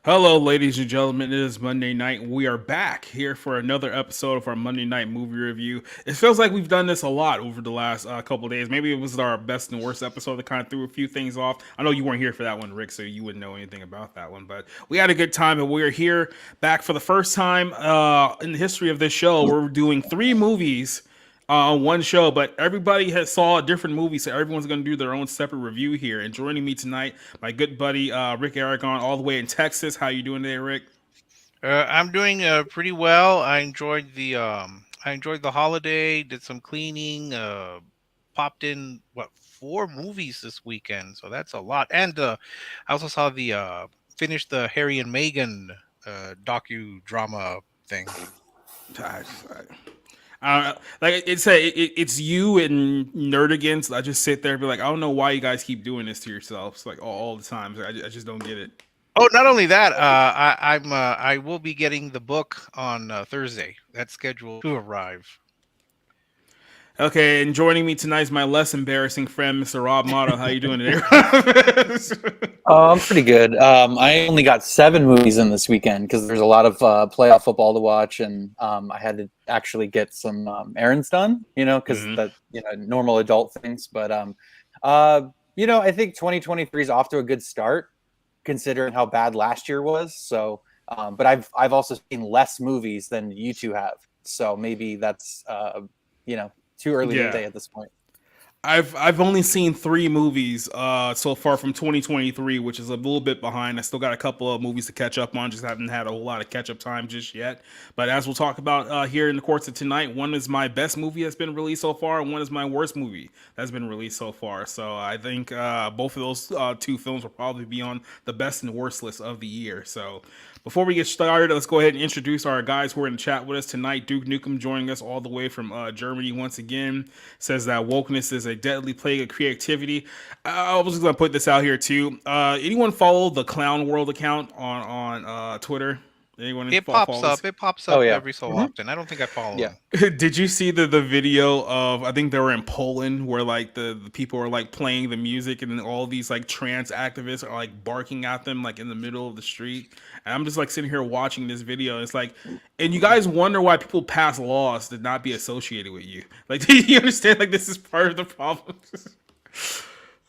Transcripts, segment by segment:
Hello, ladies and gentlemen. It is Monday night. We are back here for another episode of our Monday night movie review. It feels like we've done this a lot over the last couple of days. Maybe it was our best and worst episode that kind of threw a few things off. I know you weren't here for that one, Rick, so you wouldn't know anything about that one. But we had a good time, and we're here back for the first time in the history of this show. We're doing 3 movies on one show, but everybody has saw a different movie, so everyone's going to do their own separate review here. And joining me tonight, my good buddy Rick Aragon, all the way in Texas. How you doing today, Rick? I'm doing pretty well. I enjoyed the holiday. Did some cleaning. Popped in 4 movies this weekend, so that's a lot. And I also saw the finished the Harry and Meghan docudrama thing. Like it's you and Nerdigans. I just sit there and be like, I don't know why you guys keep doing this to yourselves, like all the time. I just don't get it. Oh, not only that, I will be getting the book on Thursday. That's scheduled to arrive. Okay, and joining me tonight is my less embarrassing friend, Mr. Rob Motto. How you doing today? Oh, I'm pretty good. I only got 7 movies in this weekend because there's a lot of playoff football to watch, and I had to actually get some errands done, because that normal adult things. But I think 2023 is off to a good start considering how bad last year was. So, but I've also seen less movies than you two have, so maybe that's too early to say at this point. I've only seen 3 movies so far from 2023, which is a little bit behind. I still got a couple of movies to catch up on. Just haven't had a whole lot of catch up time just yet. But as we'll talk about here in the course of tonight, one is my best movie that's been released so far, and one is my worst movie that's been released so far. So I think both of those 2 films will probably be on the best and worst list of the year. So before we get started, let's go ahead and introduce our guys who are in the chat with us tonight. Duke Nukem joining us all the way from Germany once again. Says that wokeness is a deadly plague of creativity. I was just going to put this out here too. Anyone follow the Clown World account on Twitter? Anyone It pops up. It pops up every so often. I don't think I follow him. Did you see the video of, I think they were in Poland, where like the people are like playing the music and then all these like trans activists are like barking at them like in the middle of the street? And I'm just like sitting here watching this video. It's like, and you guys wonder why people pass laws to not be associated with you. Like, do you understand? Like, this is part of the problem.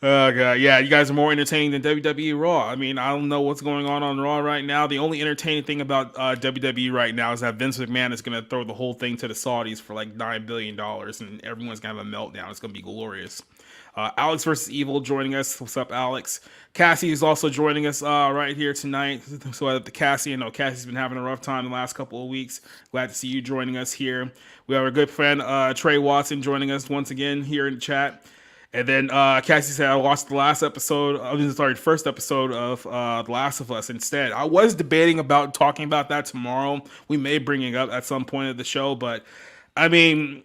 Oh god, yeah, you guys are more entertaining than WWE Raw. I mean, I don't know what's going on Raw right now. The only entertaining thing about WWE right now is that Vince McMahon is going to throw the whole thing to the Saudis for like $9 billion, and everyone's going to have a meltdown. It's going to be glorious. Alex versus Evil joining us. What's up, Alex? Cassie is also joining us right here tonight. So Cassie, I know Cassie's been having a rough time the last couple of weeks. Glad to see you joining us here. We have our good friend Trey Watson joining us once again here in the chat. And then Cassie said, I watched the first episode of The Last of Us instead. I was debating about talking about that tomorrow. We may bring it up at some point of the show, but I mean,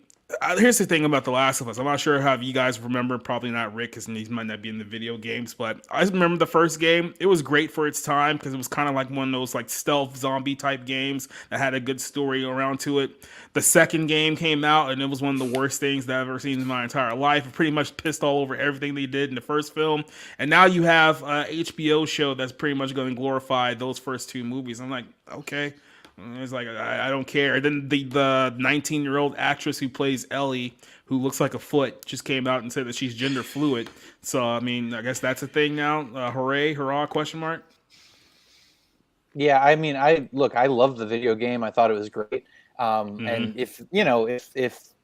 here's the thing about The Last of Us. I'm not sure how you guys remember, probably not Rick, because he might not be in the video games, but I remember the first game. It was great for its time because it was kind of like one of those like stealth zombie type games that had a good story around to it. The second game came out and it was one of the worst things that I've ever seen in my entire life. It pretty much pissed all over everything they did in the first film. And now you have an HBO show that's pretty much going to glorify those first 2 movies. I'm like, okay. It's like, I don't care. Then the 19-year-old actress who plays Ellie, who looks like a foot, just came out and said that she's gender fluid. So, I mean, I guess that's a thing now. Hooray, hurrah, question mark? Yeah, I mean, I love the video game. I thought it was great. And if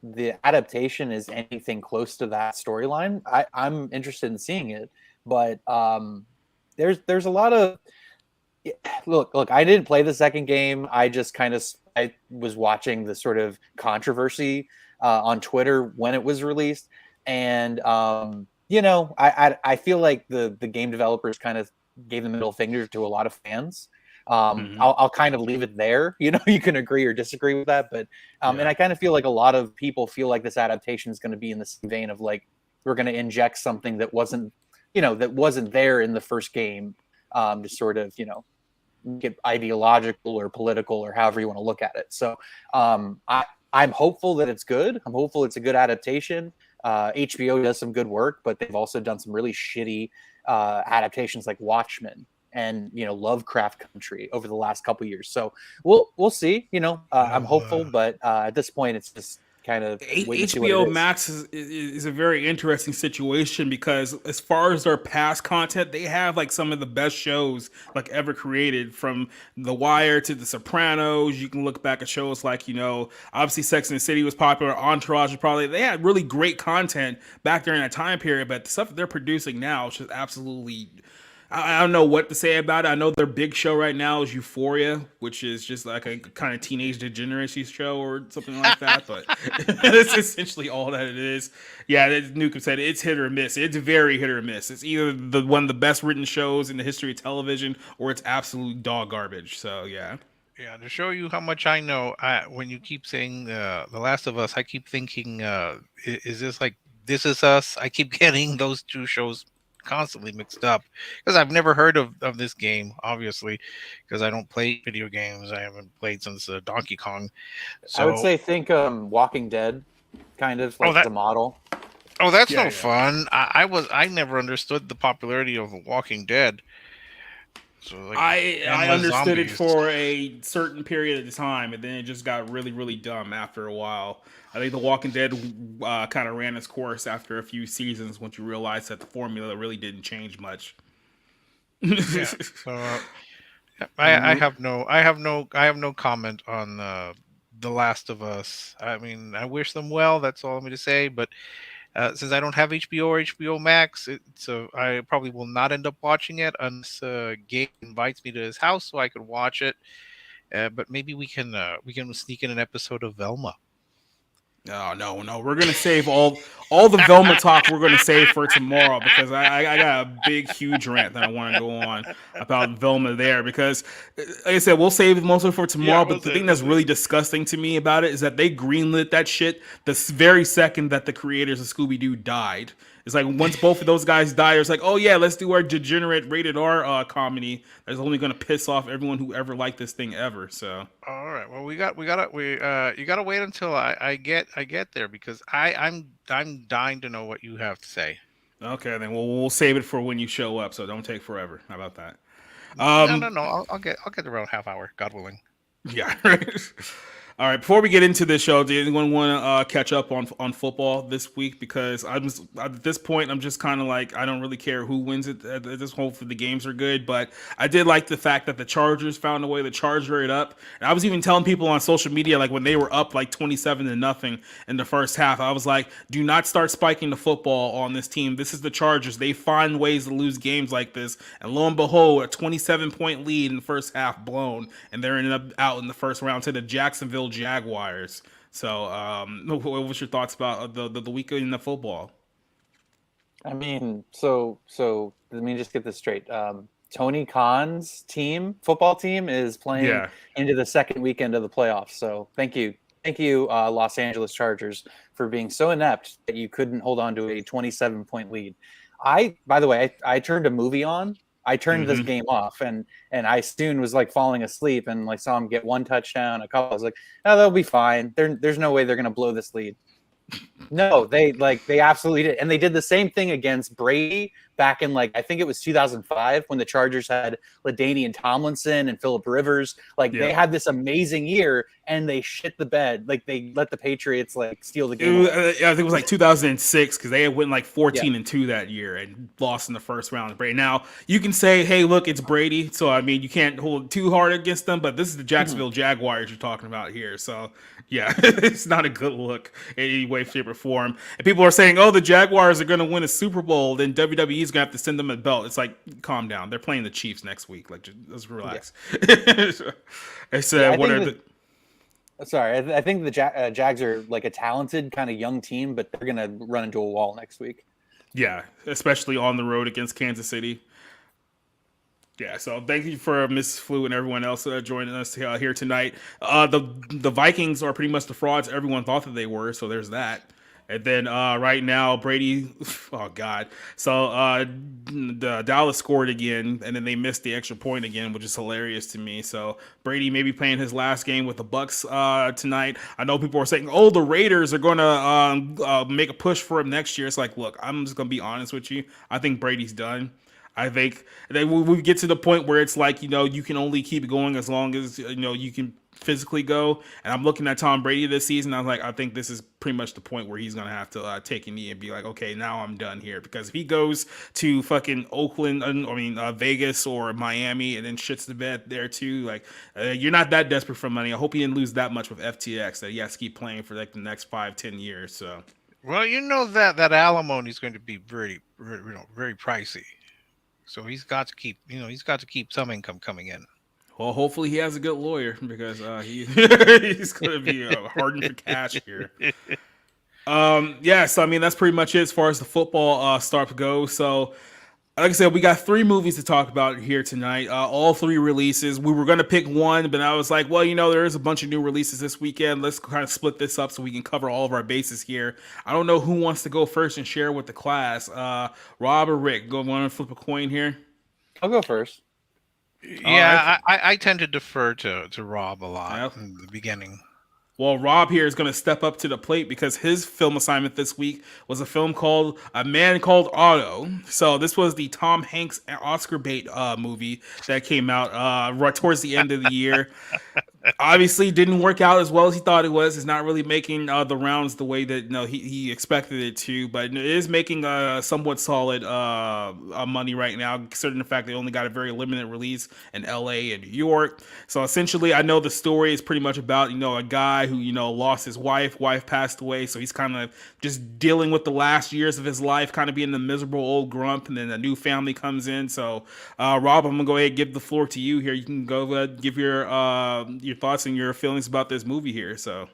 the adaptation is anything close to that storyline, I'm interested in seeing it. But there's a lot of look. I didn't play the second game. I just I was watching the sort of controversy on Twitter when it was released, and I feel like the game developers kind of gave the middle finger to a lot of fans. I'll kind of leave it there. You can agree or disagree with that, but and I kind of feel like a lot of people feel like this adaptation is going to be in the same vein of like we're going to inject something that wasn't there in the first game, to sort of get ideological or political or however you want to look at it. So I'm hopeful that it's good. I'm hopeful it's a good adaptation. HBO does some good work, but they've also done some really shitty adaptations like Watchmen and Lovecraft Country over the last couple years. So we'll see. I'm hopeful, but at this point, it's just kind of HBO Max is a very interesting situation because as far as their past content, they have like some of the best shows like ever created, from The Wire to The Sopranos. You can look back at shows like obviously Sex and the City was popular, Entourage was probably, they had really great content back during that time period, but the stuff that they're producing now is just absolutely, I don't know what to say about it. I know their big show right now is Euphoria, which is just like a kind of teenage degeneracy show or something like that. But it's essentially all that it is. Yeah, as Nukem said, it's hit or miss. It's very hit or miss. It's either one of the best written shows in the history of television, or it's absolute dog garbage. So yeah. Yeah, to show you how much I know, when you keep saying The Last of Us, I keep thinking, is this like This Is Us? I keep getting those two shows constantly mixed up because I've never heard of this game, obviously, because I don't play video games. I haven't played since Donkey Kong. So I would say think Walking Dead, kind of like the model. Oh, that's no fun. I never understood the popularity of Walking Dead. So like, I understood it for a certain period of time, and then it just got really, really dumb after a while. I think The Walking Dead kind of ran its course after a few seasons once you realize that the formula really didn't change much. Yeah. So I have no comment on The Last of Us. I mean, I wish them well. That's all I'm going to say. But since I don't have HBO or HBO Max, I probably will not end up watching it unless Gabe invites me to his house so I could watch it. But maybe we can sneak in an episode of Velma. No. We're gonna save all the Velma talk. We're gonna save for tomorrow because I got a big, huge rant that I want to go on about Velma there. Because, like I said, we'll save most of it for tomorrow. But the thing that's really disgusting to me about it is that they greenlit that shit the very second that the creators of Scooby-Doo died. It's like once both of those guys die, it's like, oh yeah, let's do our degenerate rated R comedy that's only gonna piss off everyone who ever liked this thing ever. So all right, well you gotta wait until I get there because I'm dying to know what you have to say. Okay, then we'll save it for when you show up. So don't take forever. How about that? No. I'll get around half hour, God willing. Yeah. All right. Before we get into this show, do anyone want to catch up on football this week? Because at this point, I'm just kind of like, I don't really care who wins it. At this hopefully the games are good, but I did like the fact that the Chargers found a way to charge it up. And I was even telling people on social media, like when they were up like 27-0 in the first half, I was like, do not start spiking the football on this team. This is the Chargers. They find ways to lose games like this. And lo and behold, a 27-point lead in the first half blown, and they're ended up out in the first round to the Jacksonville Jaguars. So, what was your thoughts about the weekend in the football? I mean, so let me just get this straight. Tony Khan's football team, is playing into the second weekend of the playoffs. So, thank you, Los Angeles Chargers, for being so inept that you couldn't hold on to a 27-point lead. By the way, I turned a movie on. I turned this game off, and I soon was like falling asleep and like saw him get one touchdown, a couple. I was like, oh, they'll be fine. There's no way they're gonna blow this lead. No, they absolutely did, and they did the same thing against Brady back in I think it was 2005 when the Chargers had LaDainian Tomlinson and Phillip Rivers. They had this amazing year, and they shit the bed. They let the Patriots steal the game. I think it was 2006 because they had went 14-2 that year and lost in the first round of Brady. Now you can say, hey, look, it's Brady, so I mean you can't hold too hard against them, but this is the Jacksonville Jaguars you're talking about here, so. Yeah, it's not a good look in any way, shape, or form. And people are saying, oh, the Jaguars are going to win a Super Bowl, then WWE is going to have to send them a belt. It's like, calm down. They're playing the Chiefs next week. Just relax. Yeah. I think the Jags are like a talented kind of young team, but they're gonna run into a wall next week. Yeah, especially on the road against Kansas City. Yeah, so thank you for Miss Flu and everyone else joining us here tonight. The Vikings are pretty much the frauds everyone thought that they were, so there's that. And then right now, Brady, oh God. So the Dallas scored again, and then they missed the extra point again, which is hilarious to me. So Brady may be playing his last game with the Bucks tonight. I know people are saying, oh, the Raiders are going to make a push for him next year. It's like, look, I'm just going to be honest with you. I think Brady's done. I think that we get to the point where it's like, you can only keep going as long as, you can physically go. And I'm looking at Tom Brady this season. I'm like, I think this is pretty much the point where he's going to have to take a knee and be like, okay, now I'm done here. Because if he goes to fucking Oakland, Vegas or Miami and then shits the bed there too, like, you're not that desperate for money. I hope he didn't lose that much with FTX that he has to keep playing for like the next 5-10 years. So, Well, that alimony is going to be very, very pricey. So he's got to keep some income coming in. Well, hopefully he has a good lawyer because he's going to be hardened for cash here. So I mean that's pretty much it as far as the football stuff goes. So, like I said, we got 3 movies to talk about here tonight. All 3 releases. We were going to pick one, but I was like, well, there is a bunch of new releases this weekend. Let's kind of split this up so we can cover all of our bases here. I don't know who wants to go first and share with the class. Rob or Rick? Want to flip a coin here? I'll go first. Yeah, I tend to defer to Rob a lot in the beginning. Well, Rob here is going to step up to the plate because his film assignment this week was a film called A Man Called Otto. So this was the Tom Hanks Oscar bait movie that came out right towards the end of the year. Obviously, didn't work out as well as he thought it was. It's not really making the rounds the way that he expected it to, but it is making a somewhat solid money right now, considering the fact they only got a very limited release in LA and New York. So essentially, I know the story is pretty much about a guy who lost his wife passed away, so he's kind of just dealing with the last years of his life, kind of being the miserable old grump, and then a new family comes in. So Rob, I'm gonna go ahead and give the floor to you here. You can go give your thoughts and your feelings about this movie here. So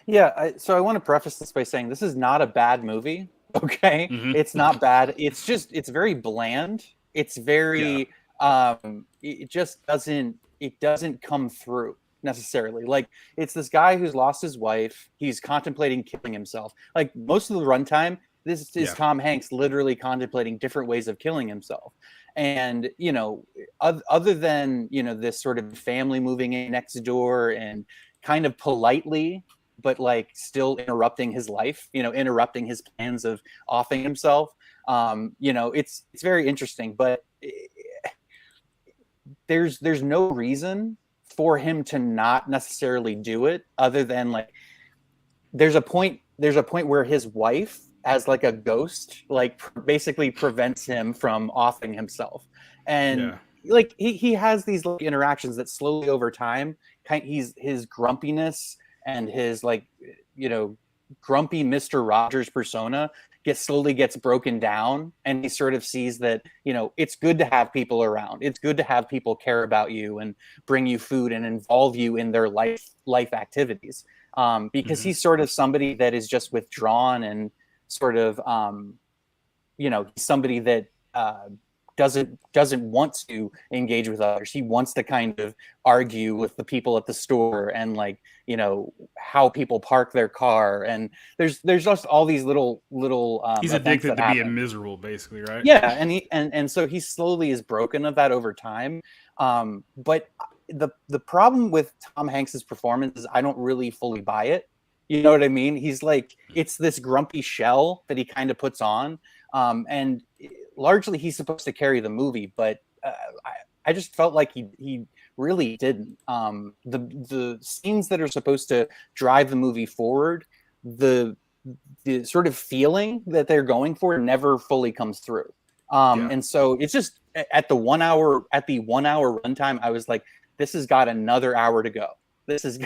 I want to preface this by saying this is not a bad movie. Okay. Mm-hmm. It's not bad. It's very bland. It's very it just doesn't come through necessarily. Like, it's this guy who's lost his wife. He's contemplating killing himself. Like, most of the runtime, this is Tom Hanks literally contemplating different ways of killing himself. And, other than, this sort of family moving in next door and kind of politely, but like still interrupting his life, interrupting his plans of offing himself. It's very interesting, but there's no reason for him to not necessarily do it other than like, there's a point where his wife as like a ghost, like basically prevents him from offing himself. And like he has these like interactions that slowly over time, his grumpiness and his like, grumpy Mr. Rogers persona slowly gets broken down. And he sort of sees that, it's good to have people around. It's good to have people care about you and bring you food and involve you in their life activities. Because he's sort of somebody that is just withdrawn and sort of, somebody that doesn't want to engage with others. He wants to kind of argue with the people at the store and like, how people park their car. And there's just all these little he's addicted to being miserable, basically, right? Yeah. And so he slowly is broken of that over time. But the problem with Tom Hanks's performance is I don't really fully buy it. You know what I mean? He's like, it's this grumpy shell that he kind of puts on. And largely he's supposed to carry the movie, but I just felt like he really didn't. The scenes that are supposed to drive the movie forward, the sort of feeling that they're going for never fully comes through. And so it's just at the 1 hour runtime, I was like, this has got another hour to go. This is,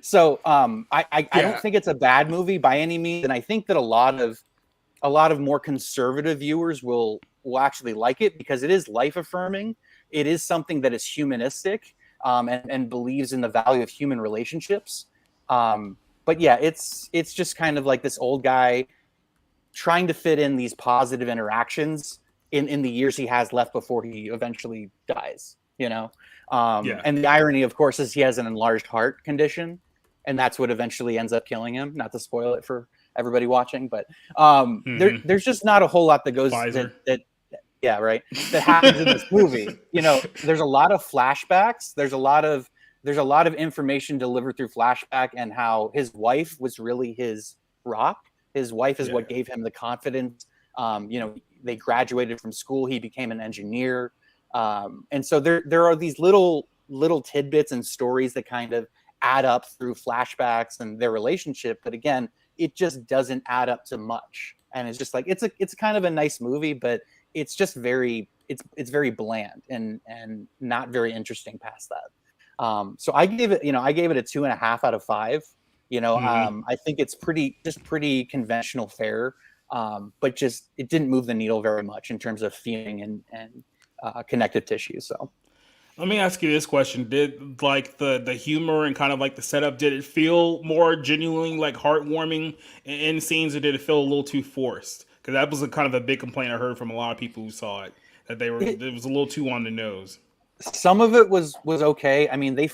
so I don't think it's a bad movie by any means. And I think that a lot of more conservative viewers will actually like it because it is life affirming. It is something that is humanistic and believes in the value of human relationships. But yeah, it's just kind of like this old guy trying to fit in these positive interactions in the years he has left before he eventually dies, you know? Yeah. And the irony, of course, is he has an enlarged heart condition, and that's what eventually ends up killing him. Not to spoil it for everybody watching, but there's just not a whole lot that goes Pfizer. that yeah, right, that happens in this movie. You know, there's a lot of flashbacks. There's a lot of information delivered through flashback, and how his wife was really his rock. His wife is what gave him the confidence. You know, they graduated from school. He became an engineer. And so there are these little tidbits and stories that kind of add up through flashbacks and their relationship. But again, it just doesn't add up to much. And it's just like, it's kind of a nice movie, but it's just very very bland and not very interesting past that. So I gave it a 2.5 out of 5. You know, I think it's pretty conventional fare, but just it didn't move the needle very much in terms of feeling and connective tissue. So Let me ask you this question: did like the humor and kind of like the setup, did it feel more genuinely like heartwarming in scenes, or did it feel a little too forced? Because that was a kind of a big complaint I heard from a lot of people who saw it, that it was a little too on the nose. some of it was okay. I mean, they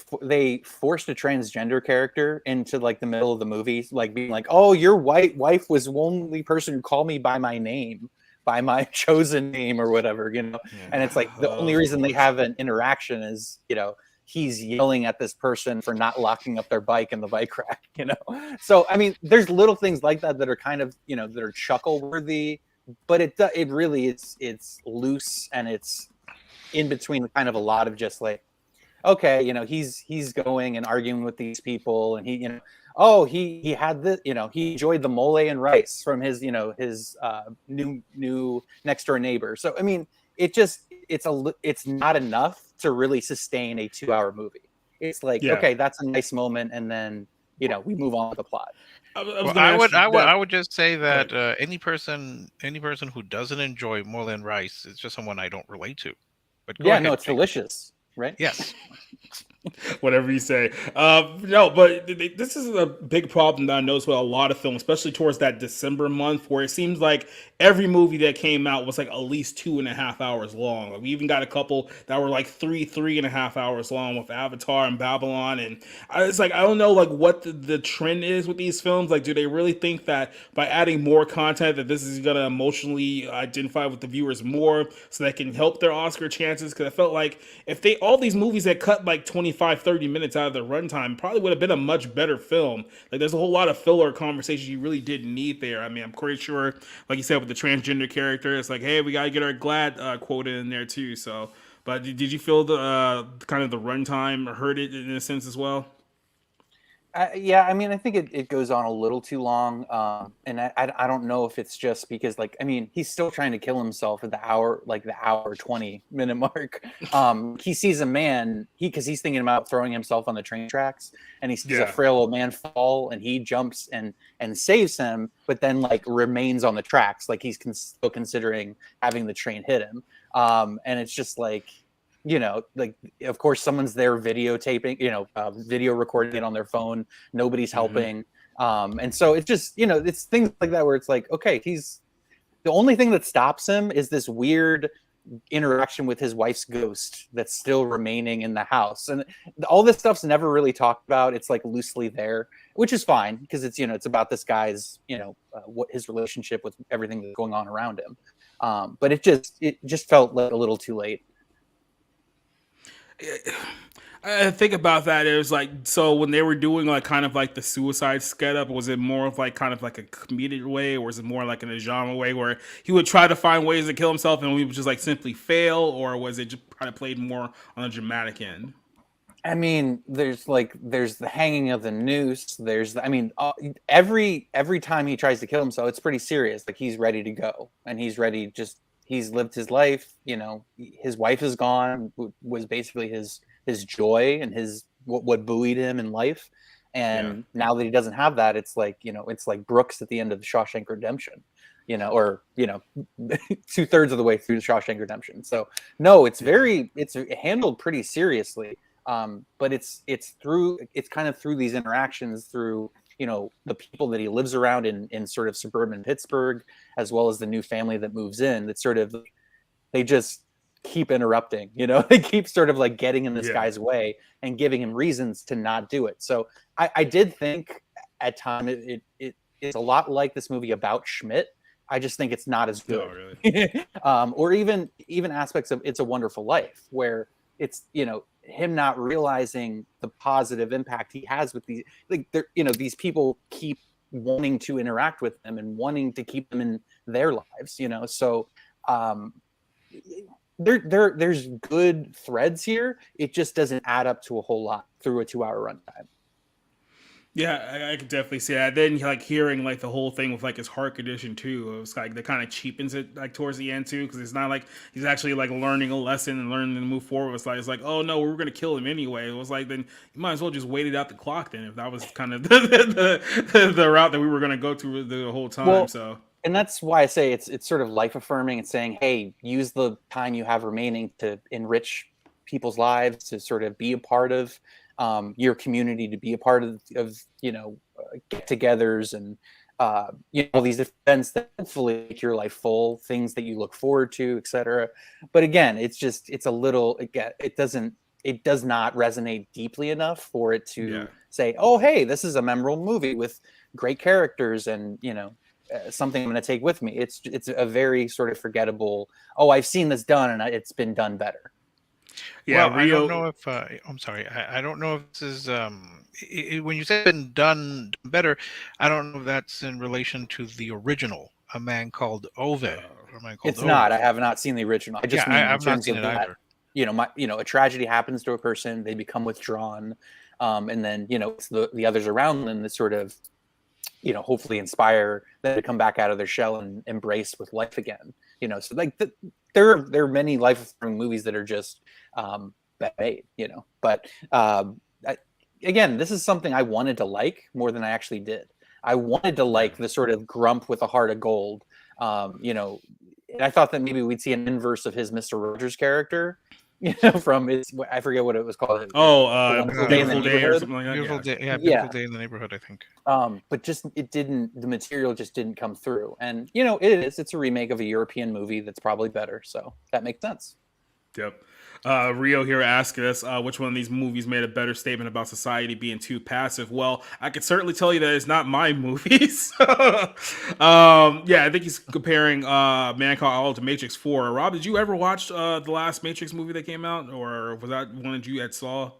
forced a transgender character into like the middle of the movie, like being like, "Oh, your white wife was the only person who called me by my name, by my chosen name, or whatever," you know. Yeah. And it's like the only reason they have an interaction is, you know, he's yelling at this person for not locking up their bike in the bike rack, you know. So I mean, there's little things like that that are kind of, you know, that are chuckle worthy, but it really it's loose, and it's in between kind of a lot of just like, okay, you know, he's going and arguing with these people, and he, you know, oh, he had this, you know, he enjoyed the mole and rice from his, you know, his new next door neighbor. So I mean, it's not enough to really sustain a 2-hour movie. It's like, okay, that's a nice moment, and then, you know, we move on with the plot. I would just say that any person who doesn't enjoy mole and rice is just someone I don't relate to. But go ahead, no, it's delicious, right? Yes. Whatever you say. No, but this is a big problem that I noticed with a lot of films, especially towards that December month, where it seems like every movie that came out was like at least 2.5 hours long. Like, we even got a couple that were like 3.5 hours long with Avatar and Babylon. And it's like, I don't know like what the trend is with these films. Like, do they really think that by adding more content that this is going to emotionally identify with the viewers more so that can help their Oscar chances? Because I felt like if all these movies that cut like 25-30 minutes out of their runtime, probably would have been a much better film. Like, there's a whole lot of filler conversations you really didn't need there. I mean, I'm pretty sure, like you said, with the transgender character, it's like, hey, we gotta get our GLAAD quote in there too. So, but did you feel the kind of the runtime hurt it in a sense as well? Yeah, I mean, I think it goes on a little too long, and I don't know if it's just because, like, I mean, he's still trying to kill himself at the hour 20-minute mark. He sees a man, because he's thinking about throwing himself on the train tracks, and he sees a frail old man fall, and he jumps and saves him, but then like remains on the tracks, like he's still considering having the train hit him, and it's just like, you know, like, of course someone's there videotaping, you know, video recording it on their phone. Nobody's helping. And so it's just, you know, it's things like that where it's like, okay, the only thing that stops him is this weird interaction with his wife's ghost that's still remaining in the house. And all this stuff's never really talked about. It's like loosely there, which is fine because it's, you know, it's about this guy's, you know, what his relationship with everything that's going on around him. But it just felt like a little too late. I think about that. It was like, so when they were doing like kind of like the suicide setup, was it more of like kind of like a comedic way, or was it more like in a genre way where he would try to find ways to kill himself and we would just like simply fail, or was it just kind of played more on a dramatic end? I mean, there's the hanging of the noose. Every time he tries to kill himself, it's pretty serious. Like, he's ready to go, and he's ready. He's lived his life. You know, his wife is gone. Was basically his joy and his what buoyed him in life. And now that he doesn't have that, it's like, you know, it's like Brooks at the end of the Shawshank Redemption. You know, or, you know, 2/3 of the way through the Shawshank Redemption. So no, it's handled pretty seriously. But it's kind of through these interactions, through the people that he lives around in sort of suburban Pittsburgh, as well as the new family that moves in, that sort of they just keep interrupting. They keep sort of like getting in this guy's way and giving him reasons to not do it. So I did think at time it's a lot like this movie about Schmidt. I just think it's not as good. Oh, really? Or even aspects of It's a Wonderful Life, where it's him not realizing the positive impact he has with these, like, these people keep wanting to interact with them and wanting to keep them in their lives. So there's good threads here. It just doesn't add up to a whole lot through a 2-hour runtime. Yeah, I could definitely see that. Then like hearing like the whole thing with like his heart condition too, it was like that kind of cheapens it like towards the end too, because it's not like he's actually like learning a lesson and learning to move forward. It's like oh no, we were gonna kill him anyway. It was like then you might as well just waited out the clock then if that was kind of the route that we were gonna go through the whole time. Well, so. And that's why I say it's sort of life affirming. It's saying, hey, use the time you have remaining to enrich people's lives, to sort of be a part of your community, to be a part of get-togethers and all these events that hopefully make your life full, things that you look forward to, etc. But again, it's a little, it does not resonate deeply enough for it to say, oh, hey, this is a memorable movie with great characters and something I'm going to take with me. It's a very sort of forgettable, oh, I've seen this done and it's been done better. Yeah, well, Rio... I don't know if I'm sorry. I don't know if this is when you say it's been done better. I don't know if that's in relation to the original, A Man Called Otto. It's not. I have not seen the original. I just mean in terms of that. Either. A tragedy happens to a person, they become withdrawn, and then it's the others around them that sort of hopefully inspire them to come back out of their shell and embrace with life again. So like there are many life-affirming movies that are just made, But again, this is something I wanted to like more than I actually did. I wanted to like the sort of grump with a heart of gold, and I thought that maybe we'd see an inverse of his Mr. Rogers character. From I forget what it was called. Beautiful Day in the Neighborhood or something like that. Beautiful Day in the Neighborhood, I think. But just the material just didn't come through. And it's a remake of a European movie that's probably better, so that makes sense. Yep. Rio here asking us which one of these movies made a better statement about society being too passive. Well, I could certainly tell you that it's not my movies. I think he's comparing Man Called Otto to Matrix 4. Rob, did you ever watch the last Matrix movie that came out, or was that one that you had saw?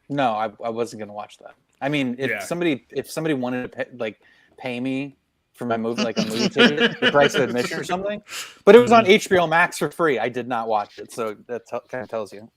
No, I wasn't gonna watch that. I mean, if somebody wanted to pay me for my movie, like a movie ticket, the price of admission or something. But it was on HBO Max for free. I did not watch it, so that kind of tells you.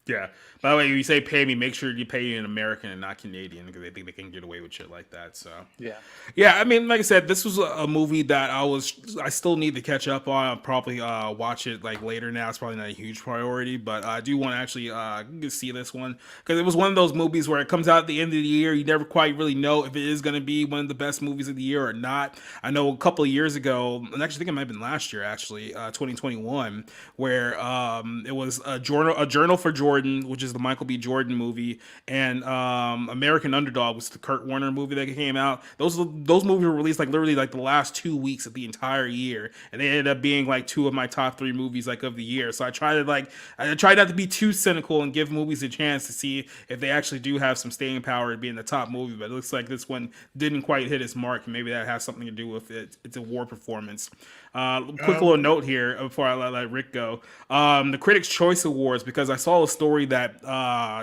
Yeah. By the way, when you say pay me, make sure you pay an American and not Canadian, because they think they can get away with shit like that. So yeah. I mean, like I said, this was a movie that I still need to catch up on. I'll probably watch it like later now. It's probably not a huge priority, but I do want to actually see this one, because it was one of those movies where it comes out at the end of the year. You never quite really know if it is going to be one of the best movies of the year or not. I know a couple of years ago, and actually I think it might have been last year, 2021, where it was a journal for Jordan, which is the Michael B. Jordan movie, and American Underdog was the Kurt Warner movie that came out. Those movies were released like literally like the last 2 weeks of the entire year, and they ended up being like two of my top 3 movies like of the year. So I try not to be too cynical and give movies a chance to see if they actually do have some staying power to be in the top movie. But it looks like this one didn't quite hit its mark, and maybe that has something to do with its award performance. Quick little note here before I let Rick go. The Critics' Choice Awards, because I saw a story that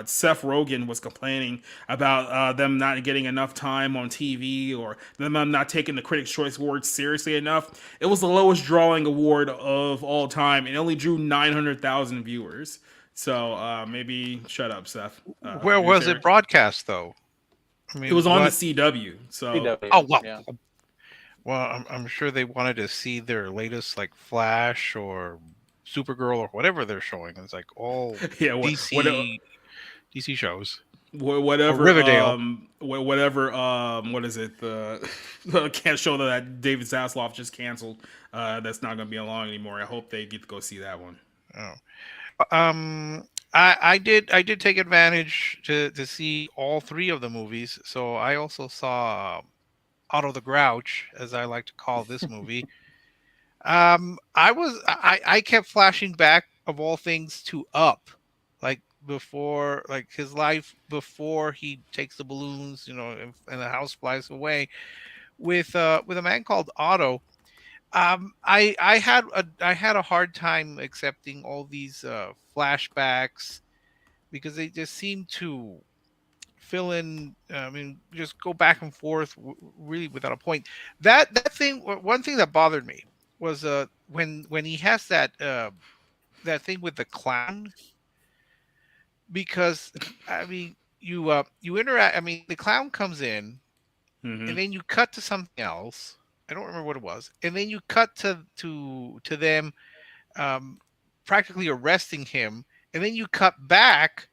Seth Rogen was complaining about them not getting enough time on TV, or them not taking the Critics' Choice Awards seriously enough. It was the lowest drawing award of all time, and it only drew 900,000 viewers. So maybe shut up, Seth. Where was it broadcast, though? I mean, it was on the CW. So CW, oh well. Yeah. Well, I'm sure they wanted to see their latest, like, Flash or Supergirl or whatever they're showing. It's like all DC shows. Whatever. Or Riverdale. Whatever. What is it? The can't show that David Zaslav just canceled. That's not going to be along anymore. I hope they get to go see that one. Oh. I did take advantage to see all three of the movies. So I also saw Otto the Grouch, as I like to call this movie. I kept flashing back of all things to Up, like before, like his life before he takes the balloons, and the house flies away with A Man Called Otto. I had a hard time accepting all these flashbacks because they just seem to fill in. I mean, just go back and forth, really without a point. That thing, one thing that bothered me was when he has that thing with the clown, because I mean you interact. I mean, the clown comes in and Hmm. then you cut to something else. I don't remember what it was, and then you cut to them um, practically arresting him, and then you cut back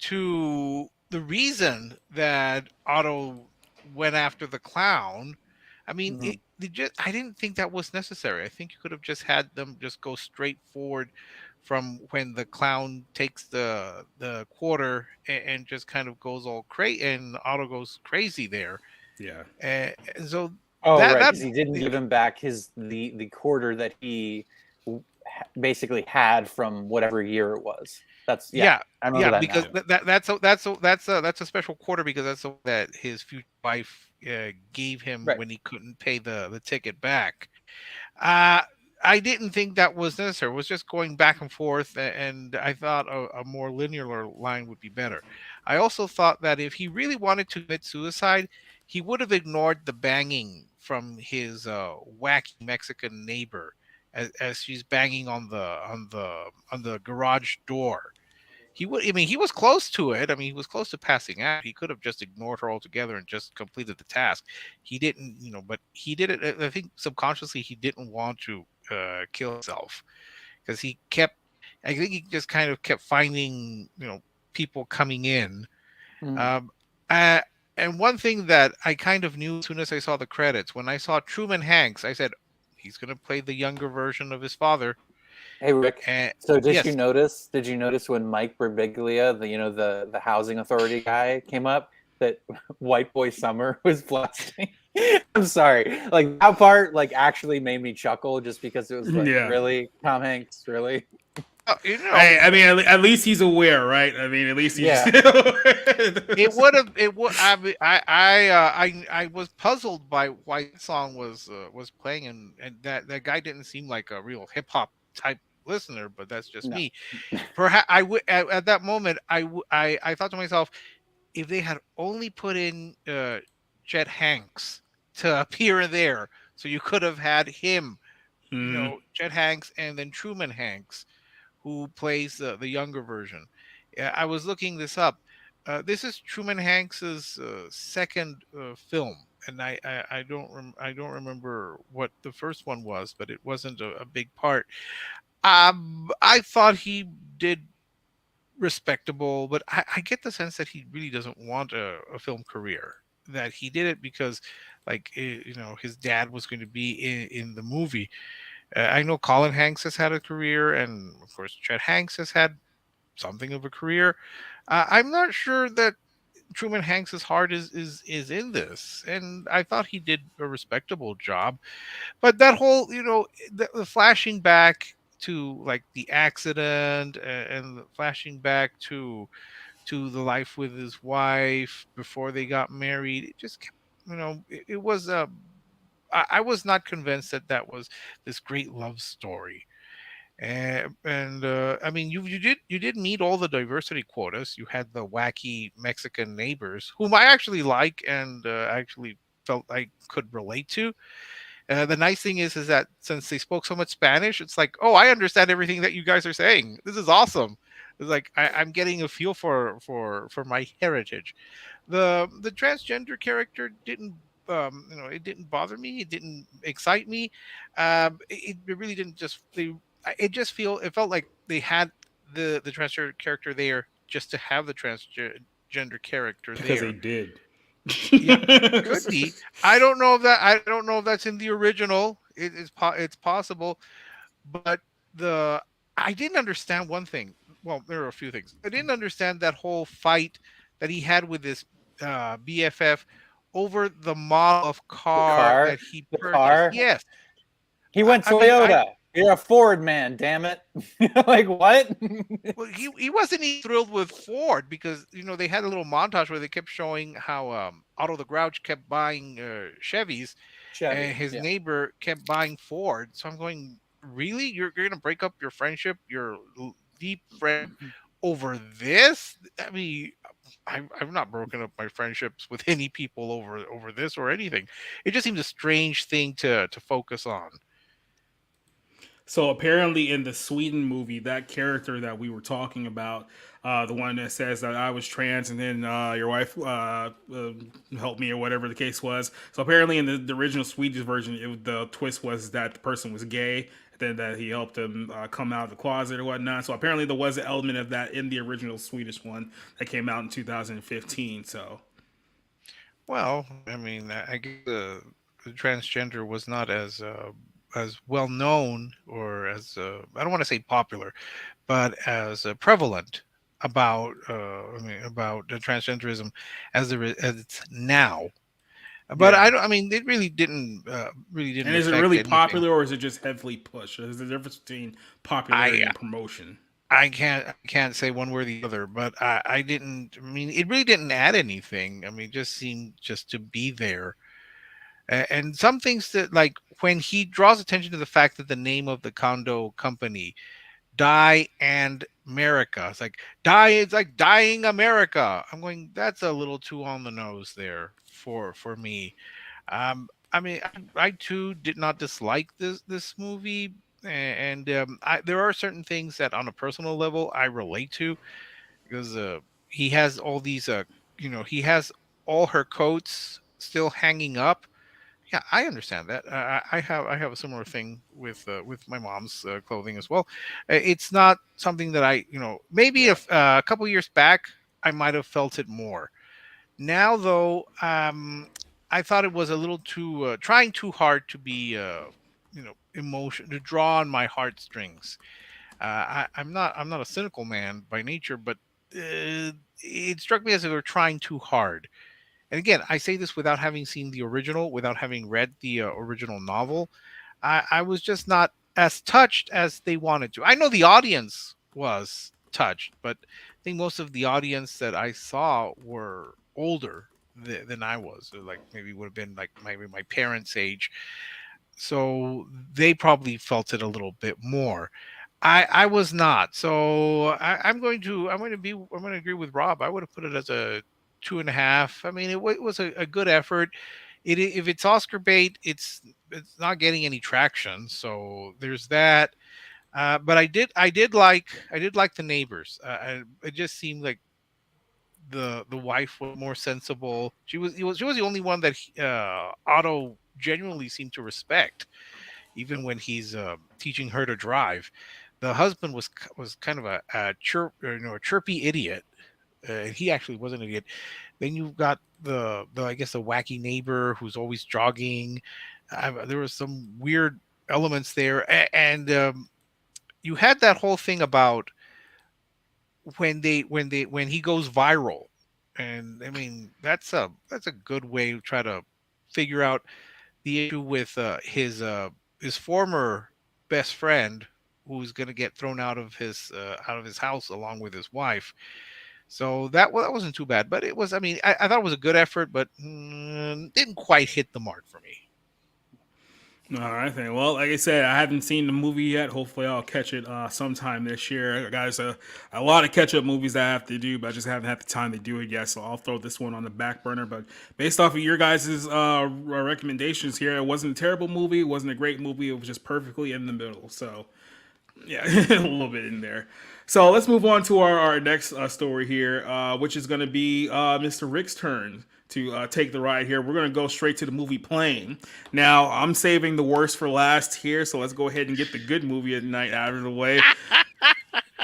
to the reason that Otto went after the clown. I mean, Mhm. I didn't think that was necessary. I think you could have just had them just go straight forward from when the clown takes the quarter and just kind of goes all crazy, and Otto goes crazy there. Yeah. And so Oh, that right, that because he didn't give him back the quarter that he basically had from whatever year it was. That's yeah, Yeah, I remember yeah, that because now. Yeah. that's a special quarter, because that's the that his future wife gave him Right. when he couldn't pay the ticket back. Uh, I didn't think that was necessary. It was just going back and forth, and I thought a more linear line would be better. I also thought that if he really wanted to commit suicide, he would have ignored the banging from his wacky Mexican neighbor as she's banging on the garage door. I mean, he was close to it. I mean, he was close to passing out. He could have just ignored her altogether and just completed the task. He didn't, but he did it. I think subconsciously he didn't want to kill himself, because he kept. I think he just kind of kept finding, people coming in. Mhm. Um, uh, and one thing that I kind of knew as soon as I saw the credits, when I saw Truman Hanks, I said he's going to play the younger version of his father. Hey Rick, And so did you yes, notice? Did you notice when Mike Birbiglia, the housing authority guy, came up that White Boy Summer was blasting? I'm sorry, like that part like actually made me chuckle just because it was like, Yeah. really, Tom Hanks, really? you know, I mean, at least he's aware, right? I mean, at least he's. Yeah, It would have. It would. I was puzzled by why that song was playing, and that guy didn't seem like a real hip hop type listener. But that's just no, me. Perhaps I would at that moment. I thought to myself, if they had only put in Chet Hanks to appear there, so you could have had him, Mhm. Chet Hanks, and then Truman Hanks, who plays the younger version. Yeah, I was looking this up. This is Truman Hanks's second film, and I don't remember what the first one was, but it wasn't a big part. I thought he did respectable, but I get the sense that he really doesn't want a film career. That he did it because, like, his dad was going to be in the movie. I know Colin Hanks has had a career, and of course, Chet Hanks has had something of a career. I'm not sure that Truman Hanks's heart is in this, and I thought he did a respectable job. But that whole, the flashing back to like the accident, and the flashing back to the life with his wife before they got married, it just kept, it was I was not convinced that that was this great love story. And I mean, you did meet all the diversity quotas. You had the wacky Mexican neighbors, whom I actually like, and actually felt I could relate to. The nice thing is that since they spoke so much Spanish, it's like, oh, I understand everything that you guys are saying. This is awesome. It's like I'm getting a feel for my heritage. The transgender character didn't, it didn't bother me. It didn't excite me. It really didn't. It felt like they had the transgender character there just to have the transgender character Because they there. did. Yeah, could be. I don't know if that's in the original. It's possible, but the I didn't understand one thing. well, there are a few things. I didn't understand that whole fight that he had with his BFF over the model of The car car, that he the purchased. car. Yes, He went I mean, Toyota. You're a Ford man, damn it! Like what? well, he wasn't even thrilled with Ford because they had a little montage where they kept showing how Otto the Grouch kept buying Chevys, and Chevy. his Yeah. neighbor kept buying Ford. So I'm going, really? You're gonna break up your friendship, your deep friend, over this? I mean, I've not broken up my friendships with any people over this or anything. It just seems a strange thing to focus on. So apparently, in the Sweden movie, that character that we were talking about, the one that says that I was trans and then your wife helped me or whatever the case was. So apparently, in the original Swedish version, the twist was that the person was gay, then that he helped him come out of the closet or whatnot. So apparently, there was an element of that in the original Swedish one that came out in 2015. So Well, I mean, I guess the transgender was not as well known or as I don't want to say popular, but as prevalent about the transgenderism as it's now. But I yeah. don't. I mean, it really And didn't is it affect really anything. popular or is it just heavily pushed? There's a difference between I popularity and promotion. I can't say one way or the other, but I didn't. I mean, it really didn't add anything. I mean, it just seemed just to be there. And some things that, like, when he draws attention to the fact that the name of the condo company, Die and America, it's like die. It's like dying America. I'm going. That's a little too on the nose there for me. I mean, I too did not dislike this movie, and there are certain things that, on a personal level, I relate to because he has all these, he has all her coats still hanging up. Yeah, I understand that. I have a similar thing with my mom's clothing as well. It's not something that maybe Yeah. if a couple years back I might have felt it more. Now though, I thought it was a little too trying too hard to be emotion to draw on my heartstrings. I'm not a cynical man by nature, but it struck me as if they were trying too hard. And again, I say this without having seen the original, without having read the original novel. I was just not as touched as they wanted to. I know the audience was touched, but I think most of the audience that I saw were older than I was. Like, maybe would have been like maybe my parents' age, so they probably felt it a little bit more. I was not. So I'm going to agree with Rob. I would have put it as a 2.5. I mean, it was a good effort. If it's Oscar bait, it's not getting any traction. So there's that. But I did like the neighbors. It just seemed like the wife was more sensible. She was the only one that Otto genuinely seemed to respect, even when he's teaching her to drive. The husband was kind of a chirpy idiot. He actually was an idiot. Then you've got the I guess the wacky neighbor who's always jogging. There was some weird elements there, and you had that whole thing about when he goes viral, and I mean that's a good way to try to figure out the issue with his former best friend, who's going to get thrown out of his house along with his wife. So that wasn't too bad, but it was. I mean, I thought it was a good effort, but didn't quite hit the mark for me. All right, then. Well, like I said, I haven't seen the movie yet. Hopefully, I'll catch it sometime this year. Guys, a lot of catch up movies that I have to do, but I just haven't had the time to do it yet. So I'll throw this one on the back burner. But based off of your guys' recommendations here, it wasn't a terrible movie. It wasn't a great movie. It was just perfectly in the middle. So yeah, a little bit in there. So let's move on to our next story here, which is going to be Mr. Rick's turn to take the ride here. We're going to go straight to the movie Plane. Now, I'm saving the worst for last here, so let's go ahead and get the good movie at night out of the way.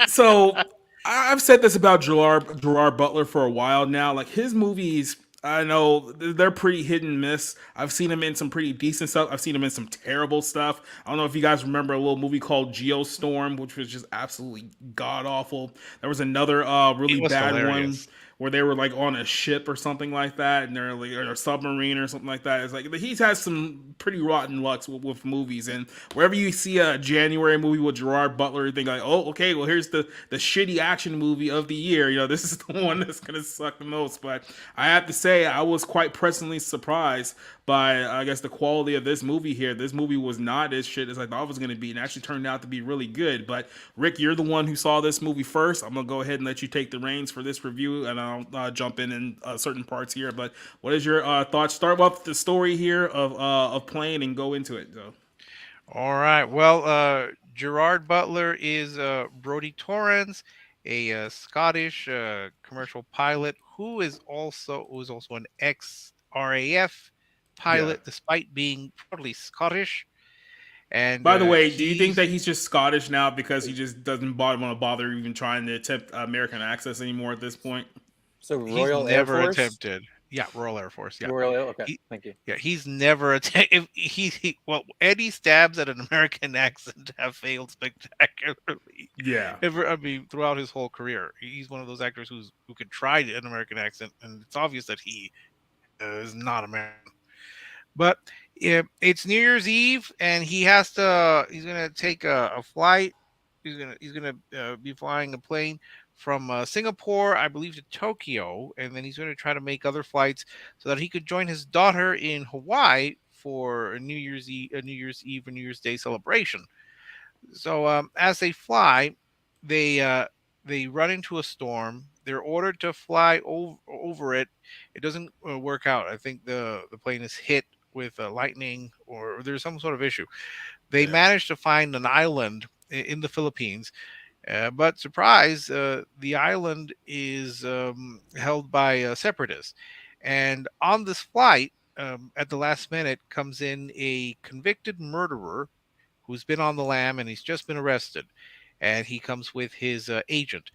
So I've said this about Gerard Butler for a while now. Like, his movies I know they're pretty hit and miss. I've seen him in some pretty decent stuff. I've seen him in some terrible stuff. I don't know if you guys remember a little movie called Geostorm, which was just absolutely god awful. There was another It really was bad one hilarious. where they were like on a ship or something like that, and they're like or a submarine or something like that. It's like he's had some pretty rotten lucks with movies, and wherever you see a January movie with Gerard Butler, you think like, oh, okay, well here's the shitty action movie of the year. You know, this is the one that's gonna suck the most. But I have to say, I was quite pleasantly surprised by, I guess, the quality of this movie here. This movie was not as shit as I thought it was going to be, and actually turned out to be really good. But Rick, you're the one who saw this movie first. I'm gonna go ahead and let you take the reins for this review, and I'll jump in certain parts here. But what is your thoughts? Start with the story here of Plane and go into it. So. All right. Well, Gerard Butler is Brodie Torrance, a Scottish commercial pilot who is also an ex RAF Yeah. pilot, despite being proudly Scottish. And By the way, do you think he's that he's just Scottish now because he just doesn't want to bother even trying to attempt American access anymore at this point? So he's Royal Air never Force, attempted. Yeah, Royal Air Force. Yeah, Royal. Okay, he, thank you. yeah, he's never attempted. Well, any stabs at an American accent have failed spectacularly. Yeah. I mean, throughout his whole career, he's one of those actors who could try an American accent, and it's obvious that he is not American. But it's New Year's Eve, and he's gonna take a flight. He's gonna be flying a plane from Singapore, I believe, to Tokyo, and then he's going to try to make other flights so that he could join his daughter in Hawaii for a New Year's Day celebration. So as they fly, they uh, they run into a storm. They're ordered to fly over it. It doesn't work out. I think the plane is hit with lightning, or there's some sort of issue. They Yeah. manage to find an island in the Philippines, but surprise, the island is held by separatists. And on this flight, at the last minute, comes in a convicted murderer who's been on the lam and he's just been arrested. And he comes with his agent.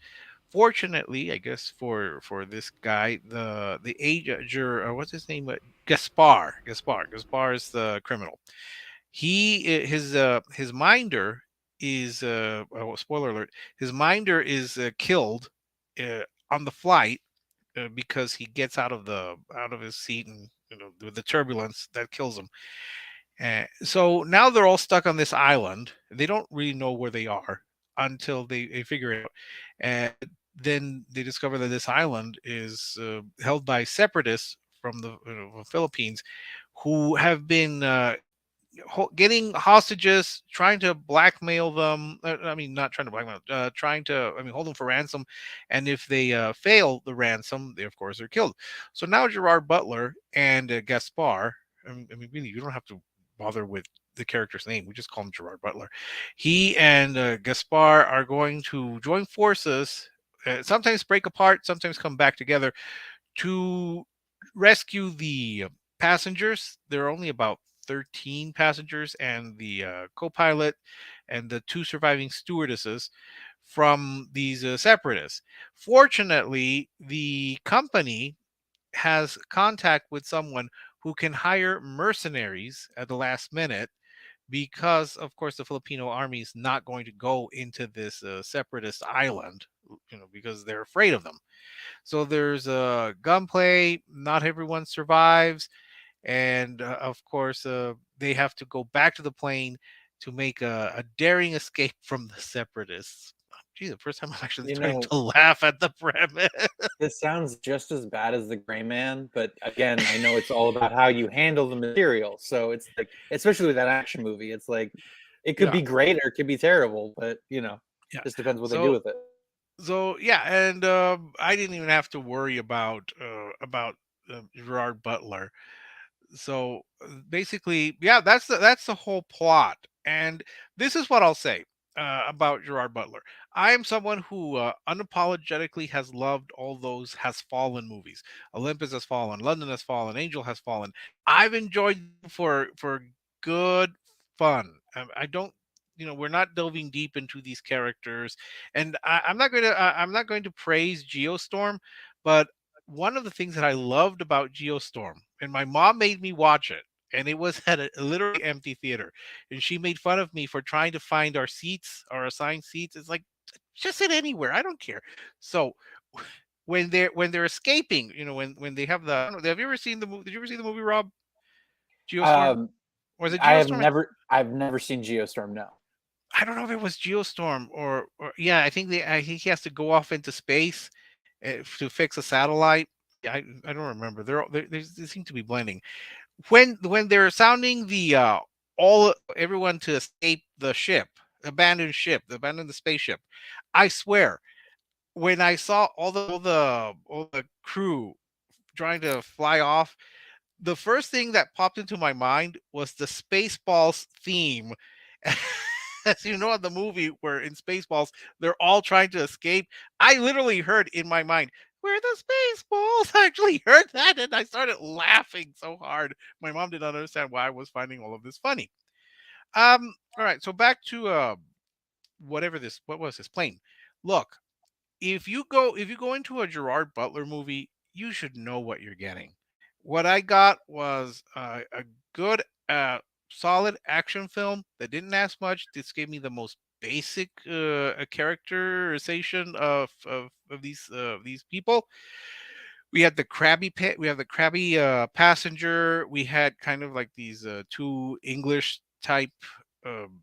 Fortunately, I guess for this guy, the agent, what's his name? Gaspar. Gaspar is the criminal. His minder is oh, spoiler alert. His minder is killed uh, on the flight because he gets out of his seat, and with the turbulence that kills him. So now they're all stuck on this island. They don't really know where they are until they figure it out. And then they discover that this island is held by separatists from the Philippines, who have been getting hostages, trying to blackmail them. I mean, not trying to blackmail, trying to, I mean, hold them for ransom. And if they fail the ransom, they, of course, are killed. So now Gerard Butler and Gaspar, I mean, really, you don't have to bother with the character's name. We just call him Gerard Butler. He and Gaspar are going to join forces, sometimes break apart, sometimes come back together to rescue the passengers. There are only about 13 passengers and the co-pilot and the two surviving stewardesses from these separatists. Fortunately, the company has contact with someone who can hire mercenaries at the last minute, because of course the Filipino army is not going to go into this separatist island, because they're afraid of them. So there's a gunplay. Not everyone survives, and of course, they have to go back to the plane to make a daring escape from the separatists. Geez, the first time I'm actually You starting know, to laugh at the premise. this sounds just as bad as the Gray Man, but again, I know it's all about how you handle the material. So it's like, especially with that action movie, it's like it could Yeah, be great or it could be terrible, but yeah. just depends what they do So with it. yeah, and I didn't even have to worry about Gerard Butler. So basically, yeah, that's the whole plot. And this is what I'll say about Gerard Butler. I am someone who unapologetically has loved all those Has Fallen movies. Olympus Has Fallen, London Has Fallen, Angel Has Fallen. I've enjoyed them for good fun. I don't. We're not delving deep into these characters, and I'm not going to. I'm not going to praise Geostorm, but one of the things that I loved about Geostorm, and my mom made me watch it, and it was at a literally empty theater, and she made fun of me for trying to find our seats, our assigned seats. It's like, just sit anywhere, I don't care. So when they're escaping, when they have the, I don't know, have you ever seen the movie? Did you ever see the movie, Rob? Geostorm, Um, or is it I have Geostorm? never seen Geostorm. No. I don't know if it was Geostorm or yeah, I think he has to go off into space to fix a satellite. Yeah, I don't remember. They seem to be blending. When they're sounding the all everyone to escape the ship, abandon the spaceship. I swear, when I saw all the crew trying to fly off, the first thing that popped into my mind was the Spaceballs theme. As you know, in the movie where in Spaceballs they're all trying to escape, I literally heard in my mind, "We're the Spaceballs." I actually heard that, and I started laughing so hard. My mom did not understand why I was finding all of this funny. All right, so back to what was this plane? Look, if you go into a Gerard Butler movie, you should know what you're getting. What I got was a good, solid action film that didn't ask much. This gave me the most basic characterization of these people. We had the crabby pit. We have the crabby passenger. We had kind of like these two English type um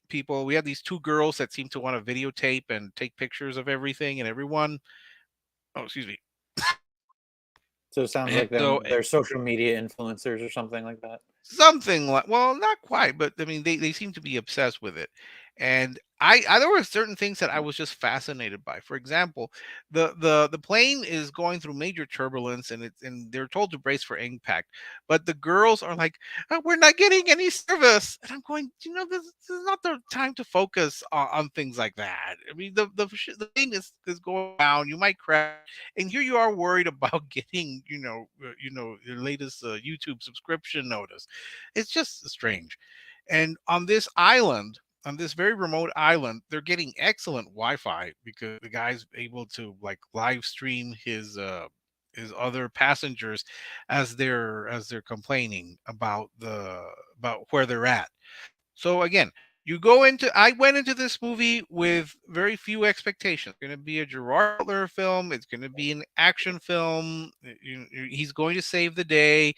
people. We had these two girls that seemed to want to videotape and take pictures of everything and everyone. Oh, excuse me. So it sounds And like so they're social media influencers or something like that. something like, well, not quite, but I mean, they seem to be obsessed with it. And I there were certain things that I was just fascinated by. For example, the plane is going through major turbulence, and they're told to brace for impact. But the girls are like, "Oh, we're not getting any service," and I'm going, this is not the time to focus on things like that. I mean, the plane is going down. You might crash, and here you are worried about getting your latest YouTube subscription notice. It's just strange. And on this very remote island, they're getting excellent Wi-Fi because the guy's able to like live stream his other passengers as they're complaining about where they're at. So again, I went into this movie with very few expectations. It's going to be a Gerard Butler film. It's going to be an action film. He's going to save the day,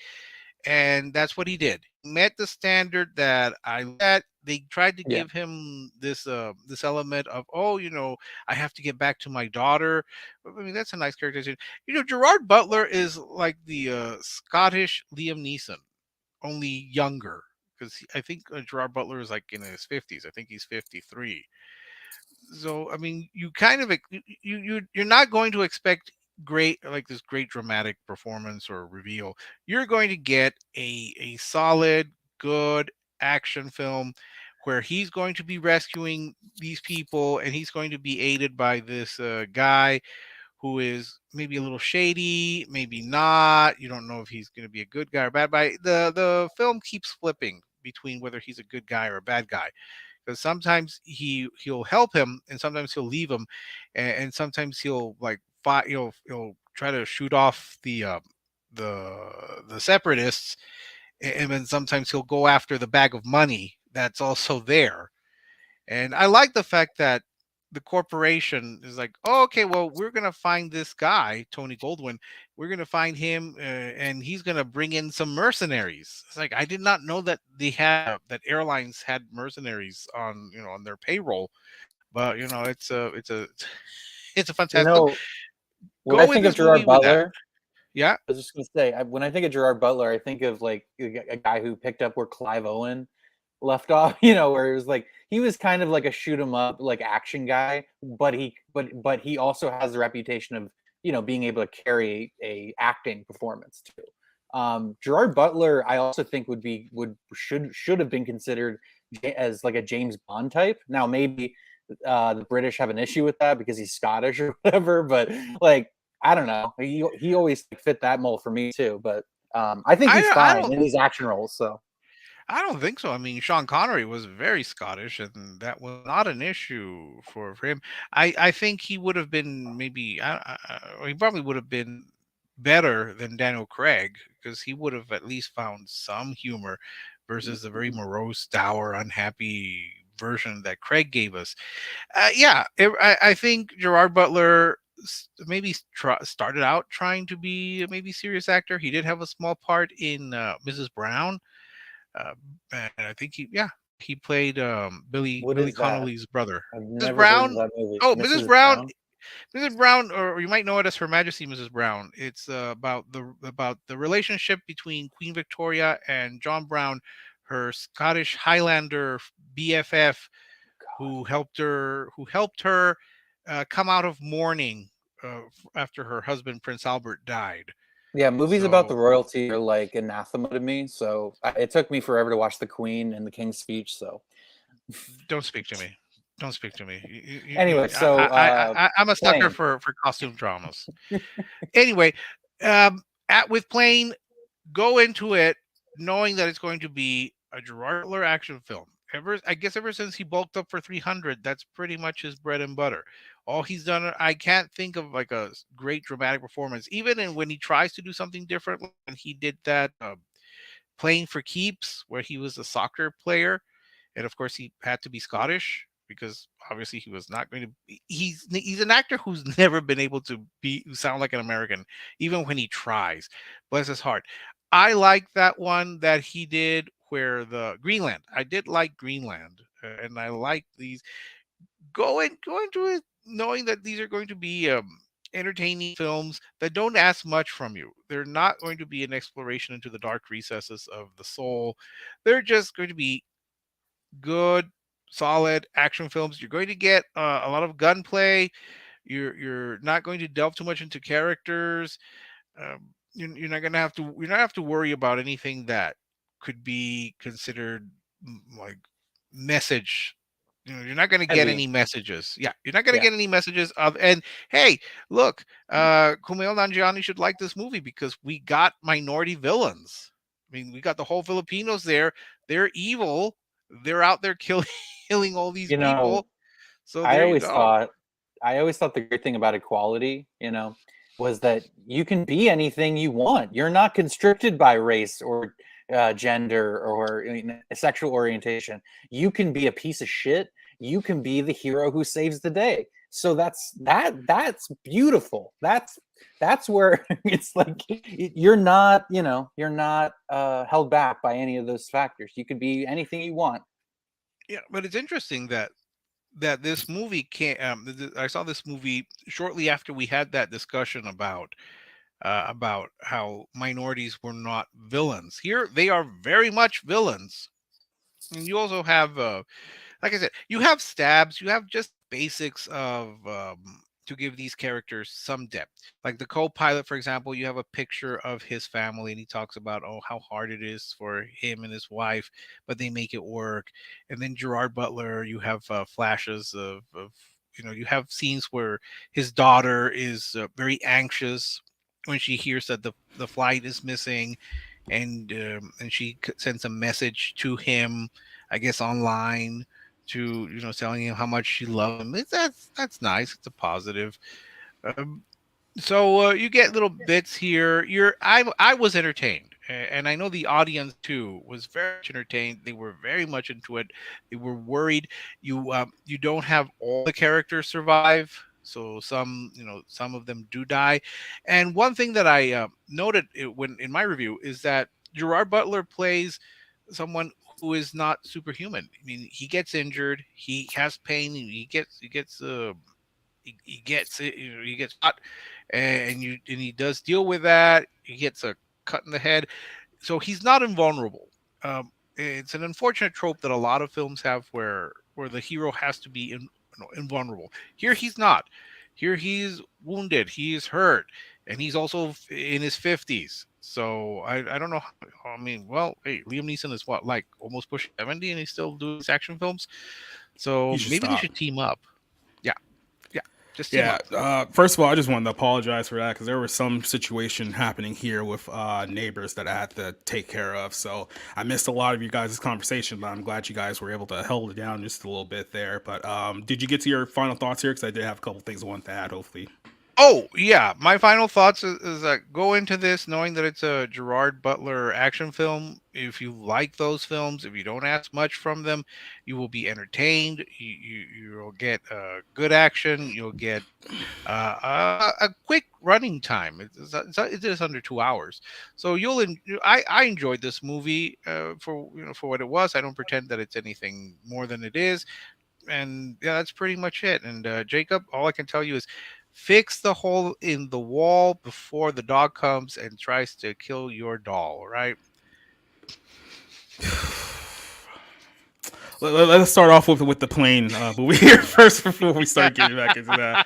and that's what he did. He met the standard that I let. They tried to Yeah. give him this element of, oh, I have to get back to my daughter. I mean, that's a nice characterization. Gerard Butler is like the Scottish Liam Neeson, only younger. Because I think Gerard Butler is like in his 50s. I think he's 53. So I mean, you kind of you're not going to expect this great dramatic performance or reveal. You're going to get a solid, good action film where he's going to be rescuing these people, and he's going to be aided by this guy who is maybe a little shady, maybe not. You don't know if he's going to be a good guy or bad guy. The film keeps flipping between whether he's a good guy or a bad guy, because sometimes he'll help him, and sometimes he'll leave him, and sometimes he'll like fight. He'll try to shoot off the separatists, and then sometimes he'll go after the bag of money that's also there. And I like the fact that the corporation is like, oh, okay, well, we're gonna find this guy, Tony Goldwyn. We're gonna find him, and he's gonna bring in some mercenaries. It's like I did not know that that airlines had mercenaries on their payroll. But it's a it's a You fantastic film. know, when I Go with think of this movie Gerard with that. Butler, Yeah. I was just gonna say, when I think of Gerard Butler, I think of like a guy who picked up where Clive Owen left off. Where it was like he was kind of like a shoot 'em up like action guy, but he also has the reputation of being able to carry a acting performance too. Gerard Butler, I also think should have been considered as like a James Bond type. Now maybe the British have an issue with that because he's Scottish or whatever, but like I don't know. He always fit that mold for me too. But I think I he's I fine don't in these action roles. So I don't think so. I mean, Sean Connery was very Scottish, and that was not an issue for him. I think he would have been maybe. He probably would have been better than Daniel Craig, because he would have at least found some humor versus the very morose, dour, unhappy version that Craig gave us. I think Gerard Butler maybe started out trying to be a maybe serious actor. He did have a small part in Mrs. Brown, uh, and I think he played What Billy is that? Connolly's brother. I've Mrs. never heard of Brown. that movie. Oh, Mrs. Brown. Mrs. Brown, or you might know it as Her Majesty Mrs. Brown. It's about the relationship between Queen Victoria and John Brown, her Scottish Highlander BFF, who helped her come out of mourning after her husband Prince Albert died. Yeah, movies about the So royalty are like anathema to me. So it took me forever to watch The Queen and The King's Speech. So don't speak to me. Don't speak to me. anyway, so I'm a sucker Plane. for costume dramas. Anyway, with Plane, go into it knowing that it's going to be a Gerard Butler action film. Ever since he bulked up for 300, that's pretty much his bread and butter. All he's done, I can't think of like a great dramatic performance. Even when he tries to do something different, when he did that Playing for Keeps, where he was a soccer player, and of course he had to be Scottish because obviously he was not going to. He's an actor who's never been able to sound like an American, even when he tries. Bless his heart. I like that one that he did where the Greenland. I did like Greenland, and I like these. Go into it knowing that these are going to be entertaining films that don't ask much from you. They're not going to be an exploration into the dark recesses of the soul. They're just going to be good, solid action films. You're going to get a lot of gunplay. You're not going to delve too much into characters. You're not gonna have to worry about anything that could be considered like message. You're not going to get Heavy. any messages. Yeah, you're not going to Yeah. get any messages of. And hey, look, Kumail Nanjiani should like this movie because we got minority villains. I mean, we got the whole Filipinos there. They're evil. They're out there killing all these You know, people. So I there you always go. thought I always thought the great thing about equality, was that you can be anything you want. You're not constricted by race or gender or sexual orientation. You can be a piece of shit. You can be the hero who saves the day. So that's beautiful. That's where it's like you're not held back by any of those factors. You could be anything you want. Yeah, but it's interesting that this movie can't. I saw this movie shortly after we had that discussion about how minorities were not villains. Here, they are very much villains. And you also have, like I said, you have stabs. You have just basics of to give these characters some depth. Like the co-pilot, for example, you have a picture of his family, and he talks about how hard it is for him and his wife, but they make it work. And then Gerard Butler, you have flashes of you have scenes where his daughter is very anxious when she hears that the flight is missing, and she sends a message to him, I guess online, to telling him how much she loves him. That's nice. It's a positive. Um, so you get little bits here. I was entertained, and I know the audience too was very much entertained. They were very much into it. They were worried. You don't have all the characters survive, so some of them do die. And one thing that I noted when in my review is that Gerard Butler plays someone who is not superhuman. I mean, he gets injured, he has pain, he gets shot, and he does deal with that. He gets a cut in the head, so he's not invulnerable. It's an unfortunate trope that a lot of films have where the hero has to be invulnerable. Here he's not. Here he's wounded, he's hurt, and he's also in his 50s. So I don't know. I mean, well, hey, Liam Neeson is what, like almost pushing 70, and he's still doing these action films. So He should maybe they stop. should team up. Yeah, yeah, just team Yeah. up. First of all, I just wanted to apologize for that because there was some situation happening here with neighbors that I had to take care of. So I missed a lot of you guys' conversation, but I'm glad you guys were able to hold it down just a little bit there. But did you get to your final thoughts here? Because I did have a couple things I wanted to add, hopefully. Oh yeah, my final thoughts is that go into this knowing that it's a Gerard Butler action film. If you like those films, if you don't ask much from them, you will be entertained. You'll get good action. You'll get a quick running time. It is under 2 hours, so I enjoyed this movie for for what it was. I don't pretend that it's anything more than it is, and yeah, that's pretty much it. And Jacob, all I can tell you is fix the hole in the wall before the dog comes and tries to kill your doll. All right. Let's start off with the plane movie here first before we start getting back into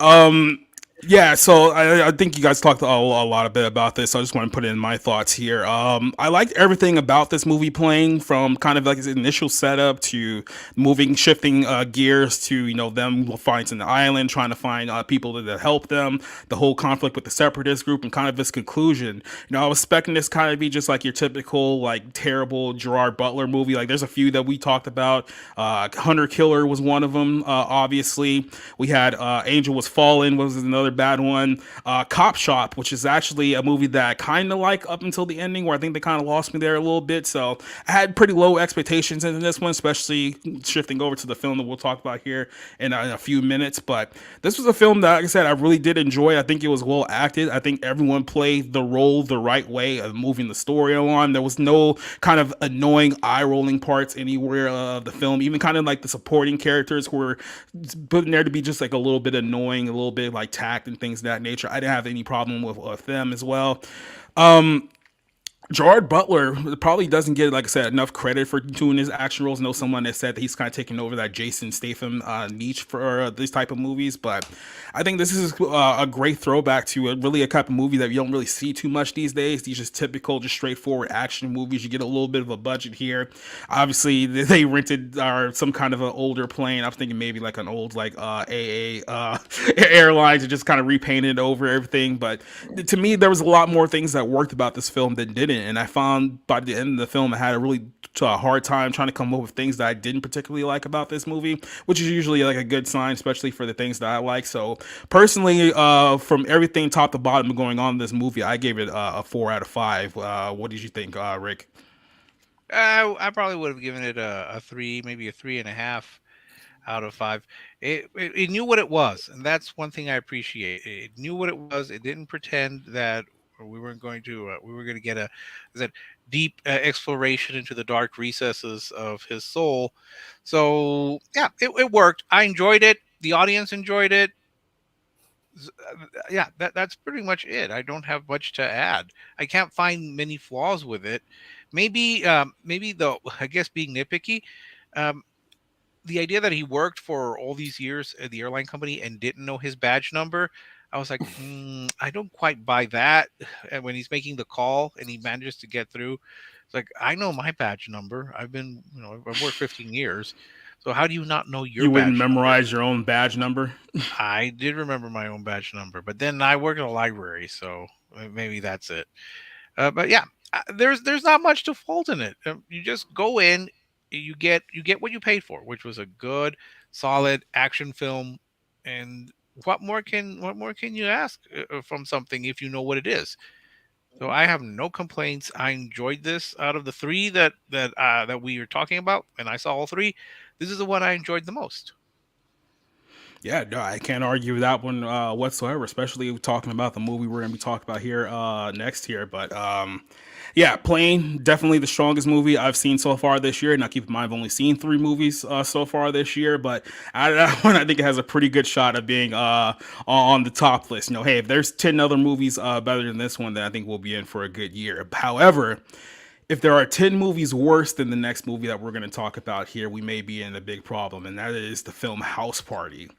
that. Yeah, so I think you guys talked a lot a bit about this. So I just want to put in my thoughts here. I liked everything about this movie playing from kind of like its initial setup to shifting gears to them finding the island, trying to find people to help them, the whole conflict with the separatist group, and kind of its conclusion. I was expecting this kind of be just like your typical like terrible Gerard Butler movie. Like there's a few that we talked about. Hunter Killer was one of them. Obviously, we had Angel Was Fallen was another bad one. Cop Shop, which is actually a movie that I kind of like up until the ending, where I think they kind of lost me there a little bit. So I had pretty low expectations in this one, especially shifting over to the film that we'll talk about here in a few minutes. But this was a film that, like I said, I really did enjoy. I think it was well acted. I think everyone played the role the right way of moving the story along. There was no kind of annoying eye-rolling parts anywhere of the film. Even kind of like the supporting characters who were put in there to be just like a little bit annoying, a little bit like tact and things of that nature. I didn't have any problem with them as well. Gerard Butler probably doesn't get, like I said, enough credit for doing his action roles. I know someone that said that he's kind of taking over that Jason Statham niche for these type of movies, but I think this is a great throwback to really a type of movie that you don't really see too much these days. These just typical, just straightforward action movies. You get a little bit of a budget here. Obviously, they rented some kind of an older plane. I was thinking maybe like an old like AA Airlines and just kind of repainted over everything. But to me, there was a lot more things that worked about this film than didn't. And I found by the end of the film, I had a really hard time trying to come up with things that I didn't particularly like about this movie, which is usually like a good sign, especially for the things that I like. So personally, from everything top to bottom going on in this movie, I gave it a 4 out of 5. What did you think, Rick? I probably would have given it a three, maybe a 3.5 out of 5. It knew what it was, and that's one thing I appreciate. It knew what it was. It didn't pretend that we weren't going to we were going to get a deep exploration into the dark recesses of his soul. So yeah, it worked. I enjoyed it. The audience enjoyed it. Yeah, that's pretty much it. I don't have much to add. I can't find many flaws with it. Maybe though, I guess being nitpicky, um, the idea that he worked for all these years at the airline company and didn't know his badge number, I was like, I don't quite buy that. And when he's making the call and he manages to get through, it's like, I know my badge number. I've worked 15 years. So how do you not know your You wouldn't badge number? memorize your own badge number? I did remember my own badge number, but then I work at a library, so maybe that's it. But yeah, there's not much to fault in it. You just go in, you get what you paid for, which was a good, solid action film. And what more can you ask from something if you know what it is? So I have no complaints. I enjoyed this. Out of the three that we are talking about, and I saw all three, this is the one I enjoyed the most. Yeah, no, I can't argue with that one whatsoever, especially talking about the movie we're going to be talking about here next here. But yeah, Plane, definitely the strongest movie I've seen so far this year. Now, keep in mind, I've only seen 3 movies so far this year, but that one I think it has a pretty good shot of being on the top list. Hey, if there's 10 other movies better than this one, then I think we'll be in for a good year. However, if there are 10 movies worse than the next movie that we're going to talk about here, we may be in a big problem, and that is the film House Party.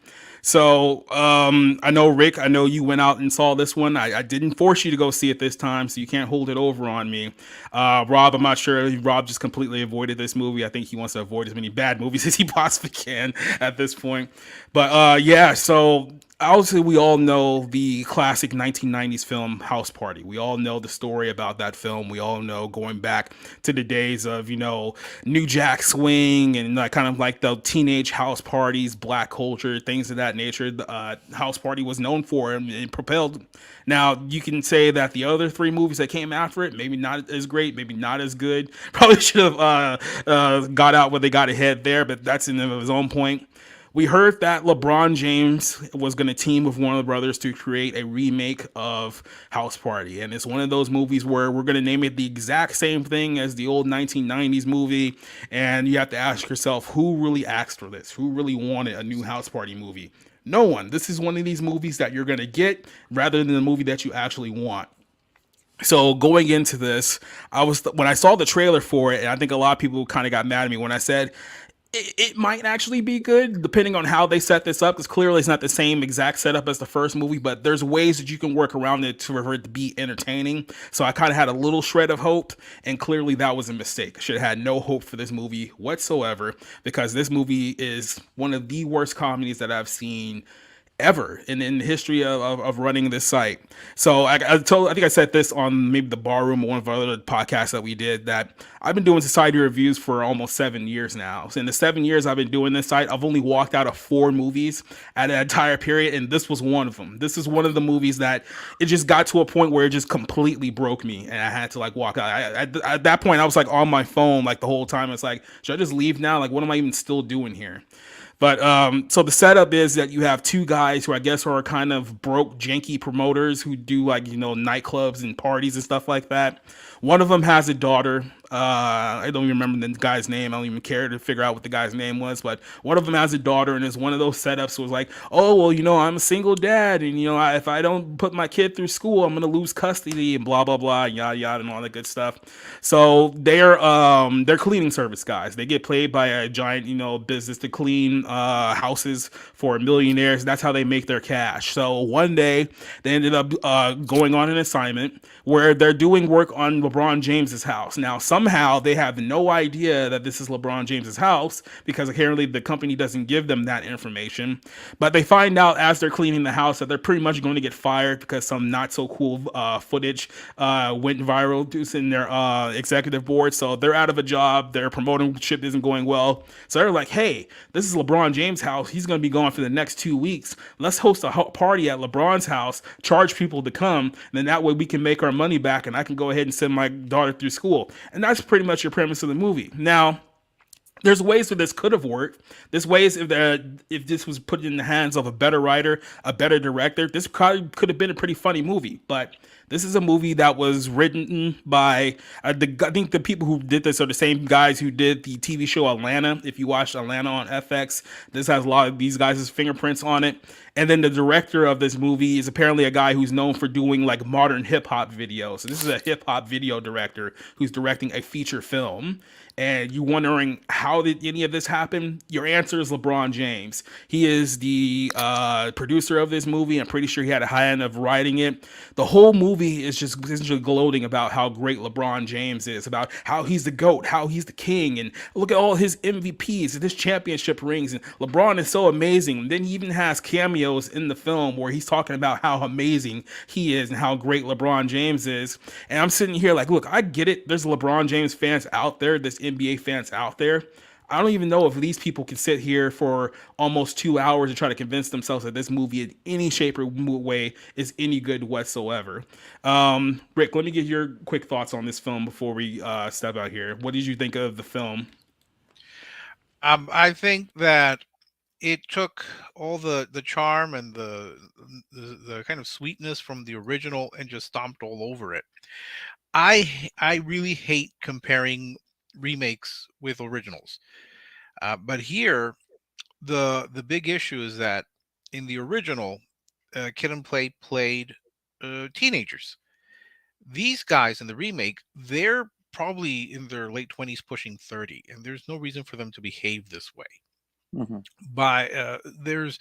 So I know, Rick, I know you went out and saw this one. I didn't force you to go see it this time, so you can't hold it over on me. Rob, I'm not sure. Rob just completely avoided this movie. I think he wants to avoid as many bad movies as he possibly can at this point. But yeah, so obviously we all know the classic 1990s film House Party. We all know the story about that film. We all know going back to the days of, New Jack Swing and kind of like the teenage house parties, black culture, things of that nature. The House Party was known for and it propelled. Now, you can say that the other three movies that came after it, maybe not as great, maybe not as good. Probably should have got out where they got ahead there, but that's in his own point. We heard that LeBron James was going to team with Warner Brothers to create a remake of House Party. And it's one of those movies where we're going to name it the exact same thing as the old 1990s movie. And you have to ask yourself, who really asked for this? Who really wanted a new House Party movie? No one. This is one of these movies that you're going to get rather than the movie that you actually want. So going into this, when I saw the trailer for it, and I think a lot of people kind of got mad at me when I said it might actually be good depending on how they set this up, because clearly it's not the same exact setup as the first movie, but there's ways that you can work around it for it to be entertaining. So I kind of had a little shred of hope, and clearly that was a mistake. I should have had no hope for this movie whatsoever, because this movie is one of the worst comedies that I've seen ever in the history of running this site. So I think I said this on maybe the Bar Room or one of our other podcasts that we did, that I've been doing society reviews for almost 7 years now. So in the 7 years I've been doing this site, I've only walked out of 4 movies at an entire period, and this was one of them. This is one of the movies that it just got to a point where it just completely broke me, and I had to walk out. At that point I was on my phone the whole time. It's should I just leave now? What am I even still doing here? But so the setup is that you have two guys who I guess are kind of broke, janky promoters who do nightclubs and parties and stuff like that. One of them has a daughter. I don't even remember the guy's name. I don't even care to figure out what the guy's name was. But one of them has a daughter, and it's one of those setups was oh, well, I'm a single dad, and if I don't put my kid through school, I'm gonna lose custody and blah blah blah, yada yada, and all that good stuff. So they're cleaning service guys. They get paid by a giant business to clean houses for millionaires. That's how they make their cash. So one day they ended up going on an assignment where they're doing work on LeBron James's house. Now somehow they have no idea that this is LeBron James's house, because apparently the company doesn't give them that information. But they find out as they're cleaning the house that they're pretty much going to get fired because some not so cool footage went viral in their executive board. So they're out of a job. Their promotership isn't going well. So they're like, hey, this is LeBron James' house. He's going to be gone for the next 2 weeks. Let's host a party at LeBron's house, charge people to come, and then that way we can make our money back and I can go ahead and send my daughter through school. And that's pretty much your premise of the movie. Now, there's ways where this could have worked. There's ways if this was put in the hands of a better writer, a better director, this probably could have been a pretty funny movie. But this is a movie that was written by I think the people who did this are the same guys who did the TV show Atlanta. If you watched Atlanta on FX, this has a lot of these guys' fingerprints on it. And then the director of this movie is apparently a guy who's known for doing modern hip hop videos. So this is a hip hop video director who's directing a feature film. And you're wondering, how did any of this happen? Your answer is LeBron James. He is the producer of this movie. I'm pretty sure he had a high end of writing it. The whole movie is just essentially gloating about how great LeBron James is, about how he's the GOAT, how he's the king, and look at all his MVPs and his championship rings. And LeBron is so amazing. And then he even has cameos in the film where he's talking about how amazing he is and how great LeBron James is. And I'm sitting here look, I get it. There's LeBron James fans out there. There's NBA fans out there. I don't even know if these people can sit here for almost 2 hours and try to convince themselves that this movie in any shape or way is any good whatsoever. Rick, let me get your quick thoughts on this film before we step out here. What did you think of the film? I think that it took all the charm and the kind of sweetness from the original and just stomped all over it. I really hate comparing remakes with originals, but here the big issue is that in the original, Kid and Play played teenagers. These guys in the remake, they're probably in their late 20s, pushing 30, and there's no reason for them to behave this way. Mhm. There's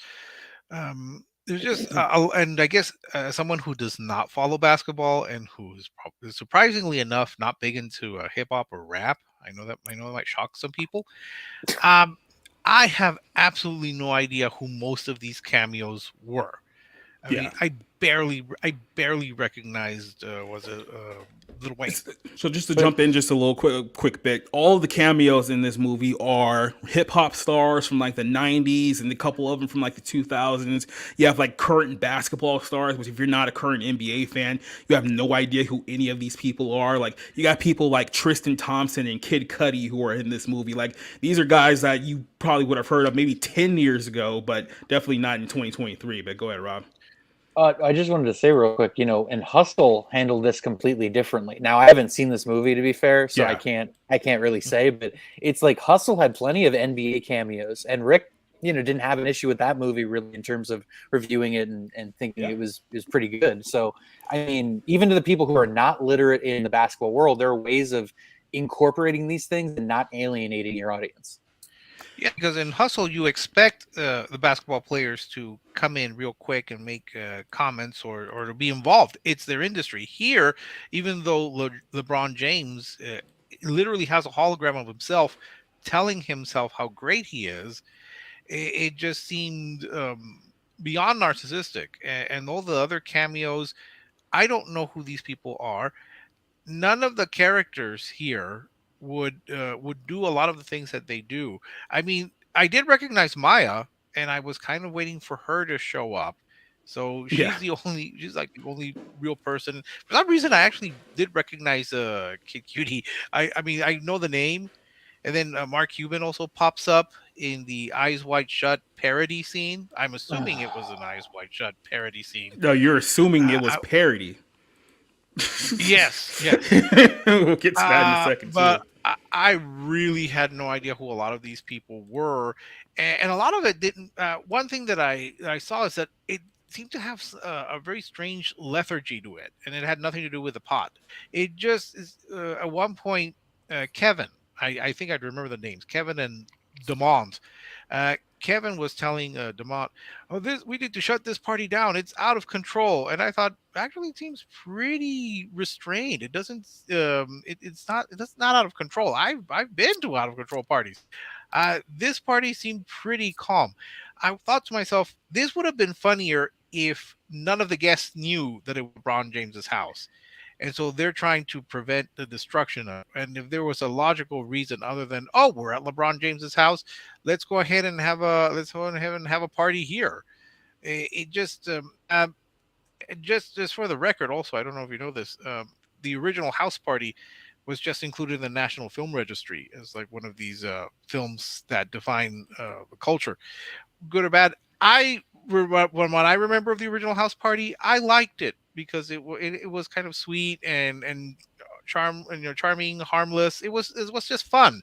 just and I guess someone who does not follow basketball and who's surprisingly enough not big into hip hop or rap. I know that might shock some people. I have absolutely no idea who most of these cameos were. I mean, Yeah. I barely recognized was it Little Wayne. So just to But jump in just a little quick bit, all of the cameos in this movie are hip hop stars from like the 90s and a couple of them from like the 2000s. You have like current basketball stars, which if you're not a current NBA fan, you have no idea who any of these people are. Like you got people like Tristan Thompson and Kid Cudi who are in this movie. Like these are guys that you probably would have heard of maybe 10 years ago, but definitely not in 2023. But go ahead, Rob. I just wanted to say real quick, and Hustle handled this completely differently. Now, I haven't seen this movie to be fair, so Yeah. I can't really say, but it's like Hustle had plenty of NBA cameos, and Rick, didn't have an issue with that movie really in terms of reviewing it and thinking Yeah. it was pretty good. So, I mean, even to the people who are not literate in the basketball world, there are ways of incorporating these things and not alienating your audience. Yeah, because in Hustle, you expect the basketball players to come in real quick and make comments or to be involved. It's their industry. Here, even though LeBron James literally has a hologram of himself telling himself how great he is, it just seemed beyond narcissistic. And all the other cameos, I don't know who these people are. None of the characters here would do a lot of the things that they do. I mean, I did recognize Maya, and I was kind of waiting for her to show up. So Yeah. she's like the only real person. For some reason, I actually did recognize Kid Cutie. I mean, I know the name, and then Mark Cuban also pops up in the Eyes Wide Shut parody scene. I'm assuming it was an Eyes Wide Shut parody scene. No, you're assuming it was I, parody. yes, yes. We'll get to that in a second too. But I really had no idea who a lot of these people were, and a lot of it didn't. One thing that I saw is that it seemed to have a very strange lethargy to it, and it had nothing to do with the pot. It just is at one point, Kevin. I think I'd remember the names, Kevin and Demond. Kevin was telling Demont, "Oh, we need to shut this party down. It's out of control." And I thought, actually, it seems pretty restrained. It doesn't. It's not out of control. I've been to out of control parties. This party seemed pretty calm. I thought to myself, this would have been funnier if none of the guests knew that it was LeBron James's house. And so they're trying to prevent the destruction of. And if there was a logical reason other than, oh, we're at LeBron James's house, let's go ahead and have a party here. It just just for the record, also, I don't know if you know this, the original house party was just included in the National Film Registry as like one of these films that define the culture, good or bad. When I remember of the original house party, I liked it because it was kind of sweet and charming, harmless. It was just fun.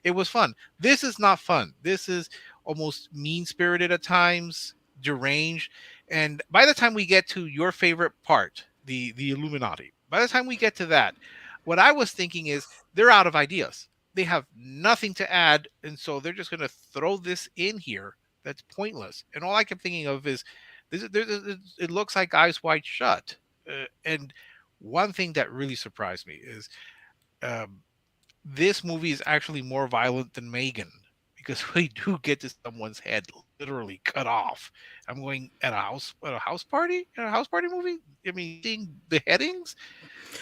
It was fun. This is not fun. This is almost mean spirited at times, deranged. And by the time we get to your favorite part, the Illuminati, by the time we get to that, what I was thinking is they're out of ideas. They have nothing to add, and so they're just going to throw this in here that's pointless. And all I kept thinking of is it looks like Eyes Wide Shut. And one thing that really surprised me is um, this movie is actually more violent than Megan because we do get to someone's head literally cut off. I'm going at a house party movie. I mean, seeing beheadings.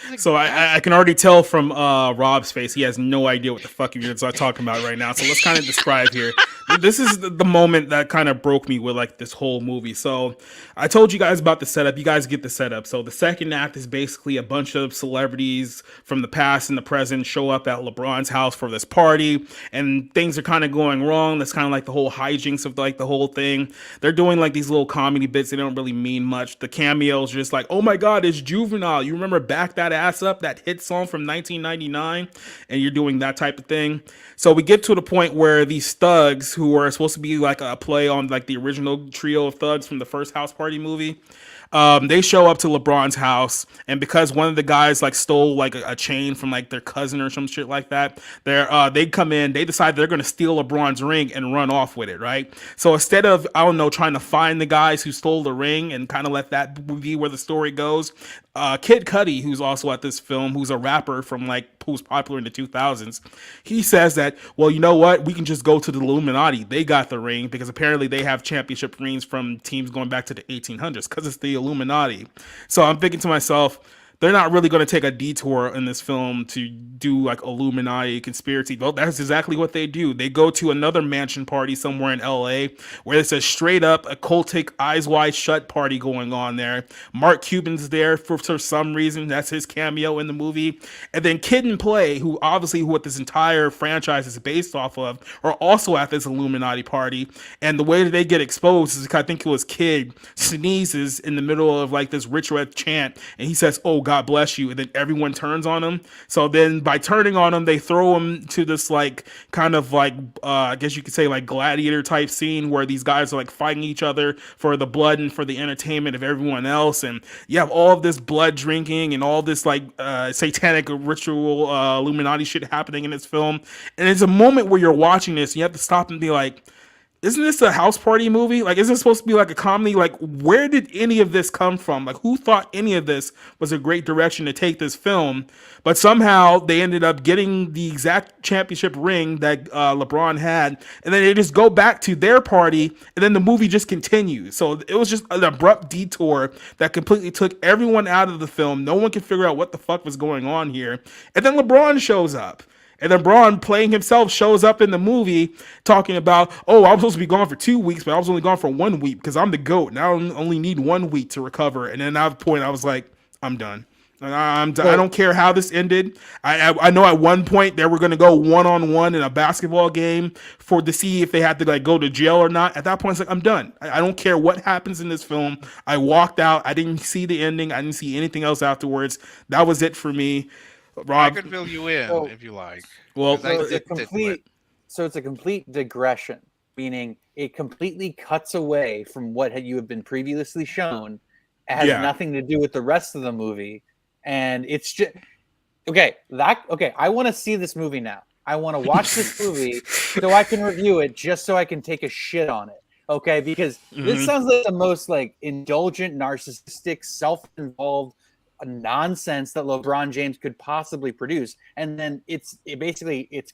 Like, So I can already tell from Rob's face he has no idea what the fuck you're talking about right now. So let's kind of describe here. This is the moment that kind of broke me with like this whole movie. So I told you guys about the setup. You guys get the setup. So the second act is basically a bunch of celebrities from the past and the present show up at LeBron's house for this party, and things are kind of going wrong. That's kind of like the whole hijinks of like the whole thing. They're doing like these little comedy bits. They don't really mean much. The cameos are just like, oh my god, it's Juvenile. You remember Back That Ass Up, that hit song from 1999, and you're doing that type of thing. So we get to the point where these thugs who are supposed to be like a play on like the original trio of thugs from the first house party movie, They show up to LeBron's house, and because one of the guys like stole like a chain from like their cousin or some shit like that, they come in. They decide they're going to steal LeBron's ring and run off with it, right? So instead of, I don't know, trying to find the guys who stole the ring and kind of let that be where the story goes, Kid Cudi, who's also at this film, who's a rapper from like who's popular in the 2000s, he says that, well, you know what, we can just go to the Illuminati. They got the ring because apparently they have championship rings from teams going back to the 1800s because it's the Illuminati. So I'm thinking to myself, they're not really going to take a detour in this film to do like Illuminati conspiracy. Well, that's exactly what they do. They go to another mansion party somewhere in LA where it's a straight up occultic eyes wide shut party going on there. Mark Cuban's there for some reason. That's his cameo in the movie. And then Kid and Play, who obviously what this entire franchise is based off of, are also at this Illuminati party. And the way that they get exposed is, I think it was Kid sneezes in the middle of like this ritual chant, and he says, "Oh, God bless you," and then everyone turns on him. So then by turning on him, they throw him to this like kind of like I guess you could say like gladiator type scene where these guys are like fighting each other for the blood and for the entertainment of everyone else. And you have all of this blood drinking and all this like satanic ritual Illuminati shit happening in this film. And it's a moment where you're watching this and you have to stop and be like, isn't this a house party movie? Like, isn't it supposed to be like a comedy? Like, where did any of this come from? Like, who thought any of this was a great direction to take this film? But somehow they ended up getting the exact championship ring that LeBron had, and then they just go back to their party, and then the movie just continues. So it was just an abrupt detour that completely took everyone out of the film. No one could figure out what the fuck was going on here. And then LeBron shows up. And then Braun, playing himself, shows up in the movie talking about, oh, I was supposed to be gone for 2 weeks, but I was only gone for 1 week because I'm the GOAT. And I only need 1 week to recover. And then at that point, I was like, I'm done. I'm done. I don't care how this ended. I know at one point they were going to go one-on-one in a basketball game to see if they had to like go to jail or not. At that point, it's like, I'm done. I don't care what happens in this film. I walked out. I didn't see the ending. I didn't see anything else afterwards. That was it for me. Rob, I could fill you in if you like. Well, so it's a complete digression, meaning it completely cuts away from what you have been previously shown. It has nothing to do with the rest of the movie, and it's just okay. I want to see this movie now. I want to watch this movie so I can review it, just so I can take a shit on it. Okay, because this sounds like the most like indulgent, narcissistic, self-involved nonsense that LeBron James could possibly produce, and then it's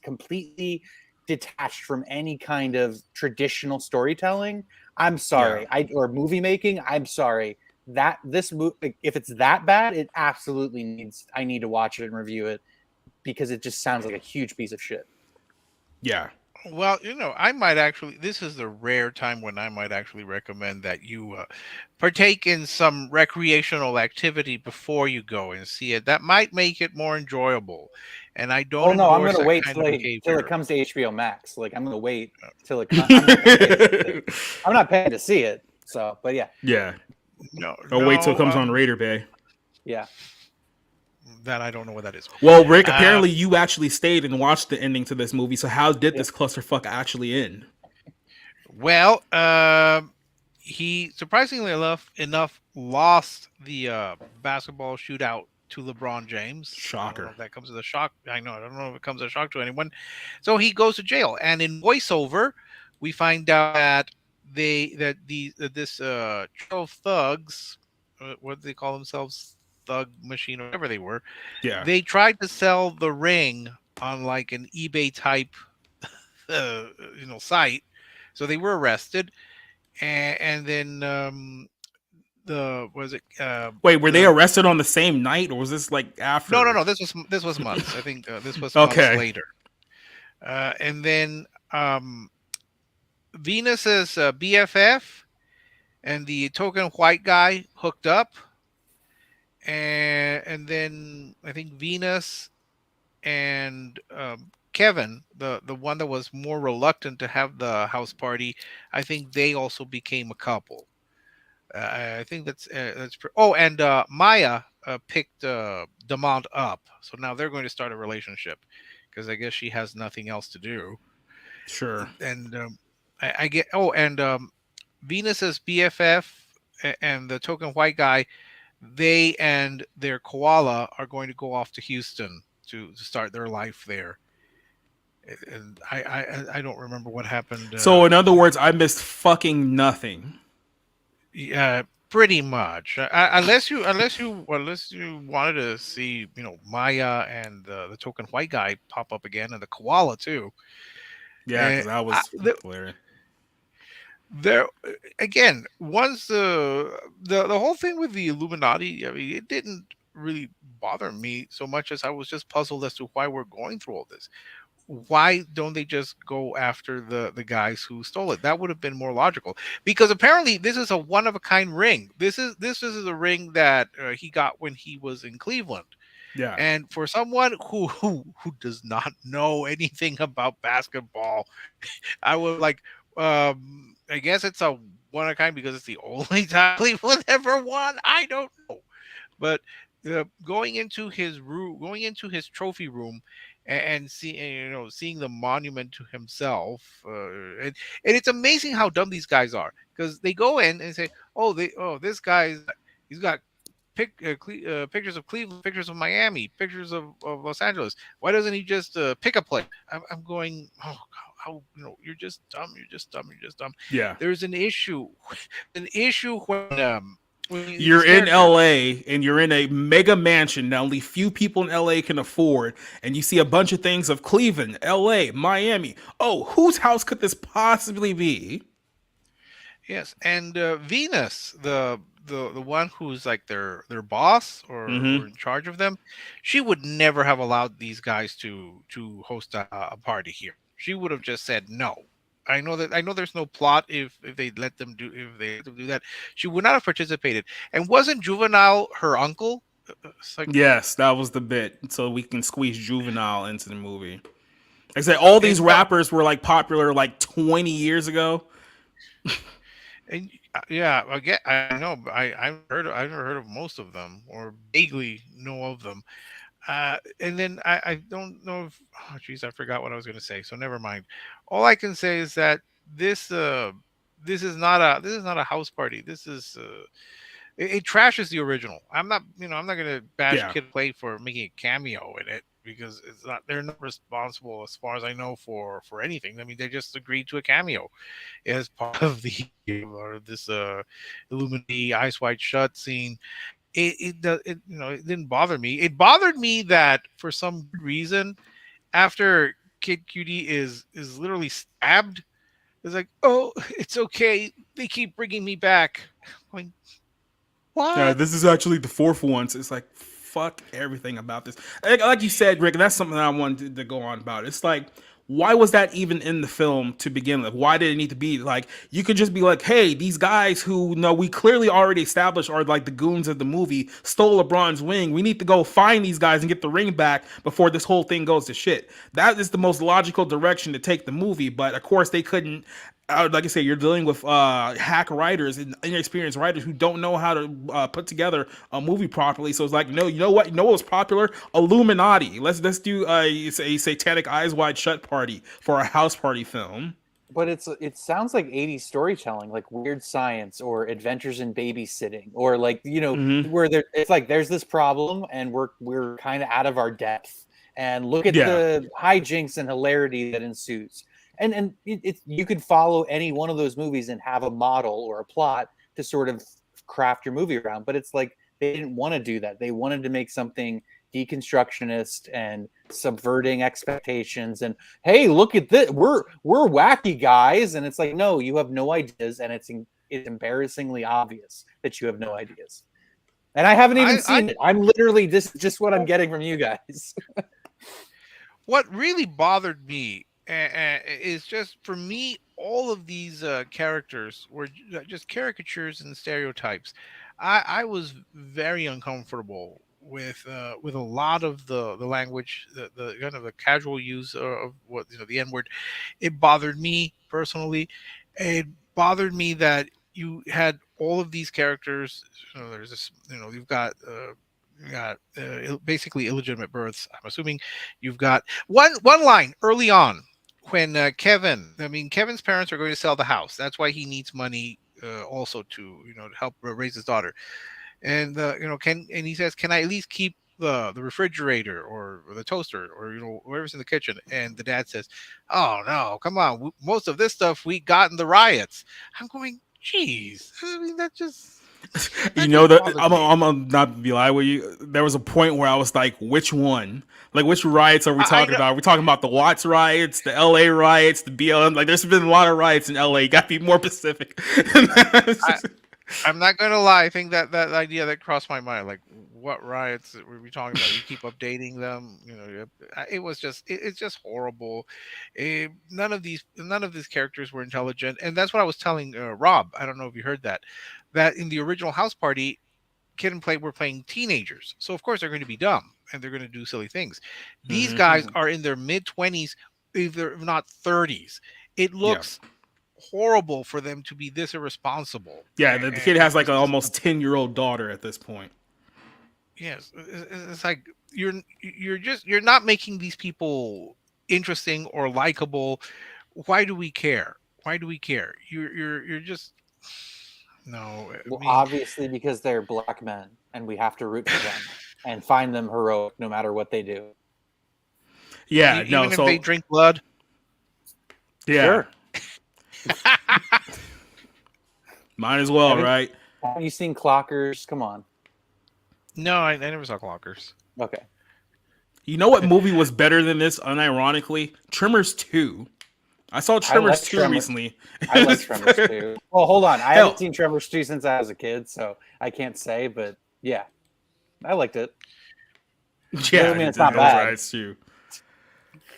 completely detached from any kind of traditional storytelling. I'm sorry, or movie making. I'm sorry that this movie, if it's that bad, it absolutely needs. I need to watch it and review it because it just sounds like a huge piece of shit. Yeah. Well, I might actually, this is the rare time when I might actually recommend that you partake in some recreational activity before you go and see it. That might make it more enjoyable. And I don't. Oh no, I'm going to wait till it comes to HBO Max. Like, I'm going to wait till it comes. I'm not paying to see it. So, but yeah. Yeah. No. I'll wait till it comes on Raider Bay. Yeah. That I don't know what that is. Well, Rick, apparently you actually stayed and watched the ending to this movie. So how did this clusterfuck actually end? Well, he surprisingly enough lost the basketball shootout to LeBron James. Shocker. I don't know if that comes as a shock. I don't know if it comes as a shock to anyone. So he goes to jail, and in voiceover, we find out that this trio of thugs, what do they call themselves? Thug Machine or whatever they were. Yeah. They tried to sell the ring on like an eBay type site. So they were arrested. And then wait, were they arrested on the same night, or was this like after? No, this was months. I think this was months later. And then Venus's BFF and the token white guy hooked up. And then I think Venus and Kevin, the one that was more reluctant to have the house party, I think they also became a couple. I think that's and Maya picked Demont up, so now they're going to start a relationship because I guess she has nothing else to do. Sure. And I get Venus's BFF and the token white guy, they and their koala are going to go off to Houston to start their life there. And I don't remember what happened. So in other words, I missed fucking nothing. Yeah, pretty much. Unless you wanted to see, Maya and the token white guy pop up again, and the koala too. Yeah, And because I was clear. there again, once the whole thing with the Illuminati, I mean, it didn't really bother me so much as I was just puzzled as to why we're going through all this. Why don't they just go after the guys who stole it? That would have been more logical, because apparently this is a one of a kind ring. This is a ring that he got when he was in Cleveland. Yeah. And for someone who does not know anything about basketball, I would like, I guess it's a one of a kind because it's the only time Cleveland ever won. I don't know, but going into his room, going into his trophy room, and seeing the monument to himself, and it's amazing how dumb these guys are, because they go in and say, this guy's he's got pictures of Cleveland, pictures of Miami, pictures of Los Angeles. Why doesn't he just pick a place? I'm going, oh, how you're just dumb. You're just dumb. You're just dumb. Yeah. There's an issue, when You're these in characters. LA and you're in a mega mansion that only few people in LA can afford, and you see a bunch of things of Cleveland, LA, Miami. Oh, whose house could this possibly be? Yes, and Venus, the one who's like their boss, or Mm-hmm. in charge of them, she would never have allowed these guys to host a party here. She would have just said no. I know there's no plot if they let them do that. She would not have participated. And wasn't Juvenile her uncle? It's like, Yes, that was the bit. So we can squeeze Juvenile into the movie. Like I said, all these and but rappers were like popular like 20 years ago. and yeah, again, I know, but I've never heard of most of them, or vaguely know of them. And then I don't know if, oh geez, I forgot what I was going to say. So never mind. All I can say is that this is not a house party. It trashes the original. I'm not going to bash Yeah. Kid Play for making a cameo in it, because they're not responsible, as far as I know, for anything. I mean, they just agreed to a cameo as part of the or this Illuminati Eyes Wide Shut scene. It didn't bother me. It bothered me that for some reason, after Kid Cutie is literally stabbed, it's like, oh, it's okay. They keep bringing me back. I'm going, Yeah, what? this is actually the fourth one. So it's like, fuck everything about this. Like you said, Rick, that's something that I wanted to go on about. It's like, why was that even in the film to begin with? Why did it need to be like, you could just be like, hey, these guys who we clearly already established are like the goons of the movie stole LeBron's ring. We need to go find these guys and get the ring back before this whole thing goes to shit. That is the most logical direction to take the movie. But of course, they couldn't. Like I say, you're dealing with hack writers and inexperienced writers who don't know how to put together a movie properly. So it's like, no, you know what? You know what was popular? Illuminati. Let's do a satanic Eyes Wide Shut party for a house party film. But it sounds like 80s storytelling, like Weird Science or Adventures in Babysitting, or like, Mm-hmm. where it's like there's this problem and we're kind of out of our depth, and look at Yeah. the hijinks and hilarity that ensues. And you could follow any one of those movies and have a model or a plot to sort of craft your movie around. But it's like they didn't want to do that. They wanted to make something deconstructionist and subverting expectations, and hey, look at this, we're wacky guys, and it's like, no, you have no ideas, and it's embarrassingly obvious that you have no ideas. And I haven't even seen it. I'm literally just what I'm getting from you guys. What really bothered me is just, for me, all of these characters were just caricatures and stereotypes. I was very uncomfortable with a lot of the language, the kind of the casual use of what, the N word. It bothered me personally. It bothered me that you had all of these characters. There's this, you've got basically illegitimate births. I'm assuming you've got one line early on when Kevin's parents are going to sell the house. That's why he needs money also to help raise his daughter. And he says, can I at least keep the refrigerator or the toaster or whatever's in the kitchen? And the dad says, oh no, come on, most of this stuff we got in the riots. I'm going, geez, I mean that just bothered me. I'm gonna not be lying with you. There was a point where I was like, which one? Like, which riots are we I talking about? Are we talking about the Watts riots, the LA riots, the BLM? Like, there's been a lot of riots in LA. You gotta be more specific. I'm not gonna lie. I think that idea that crossed my mind, like, what riots were we talking about? You keep updating them. It was it's just horrible. None of these characters were intelligent, and that's what I was telling Rob. I don't know if you heard that. That in the original House Party, Kid and Play were playing teenagers, so of course they're going to be dumb and they're going to do silly things. These guys are in their mid-20s, if not 30s. It looks horrible for them to be this irresponsible. Yeah, the kid has like an almost 10-year-old daughter at this point. Yes, it's like you're not making these people interesting or likable. Why do we care? Why do we care? You're just no. Well, obviously because they're black men, and we have to root for them and find them heroic no matter what they do. Yeah, even if they drink blood. Yeah. Sure. Might as well, right? Have you seen Clockers? Come on. No, I never saw Clockers. Okay. You know what movie was better than this, unironically? Tremors 2. I saw Tremors 2 recently. I like Tremors 2. Well, hold on. I haven't seen Tremors 2 since I was a kid, so I can't say, but yeah. I liked it. Yeah, I mean, it's not bad. Right, too.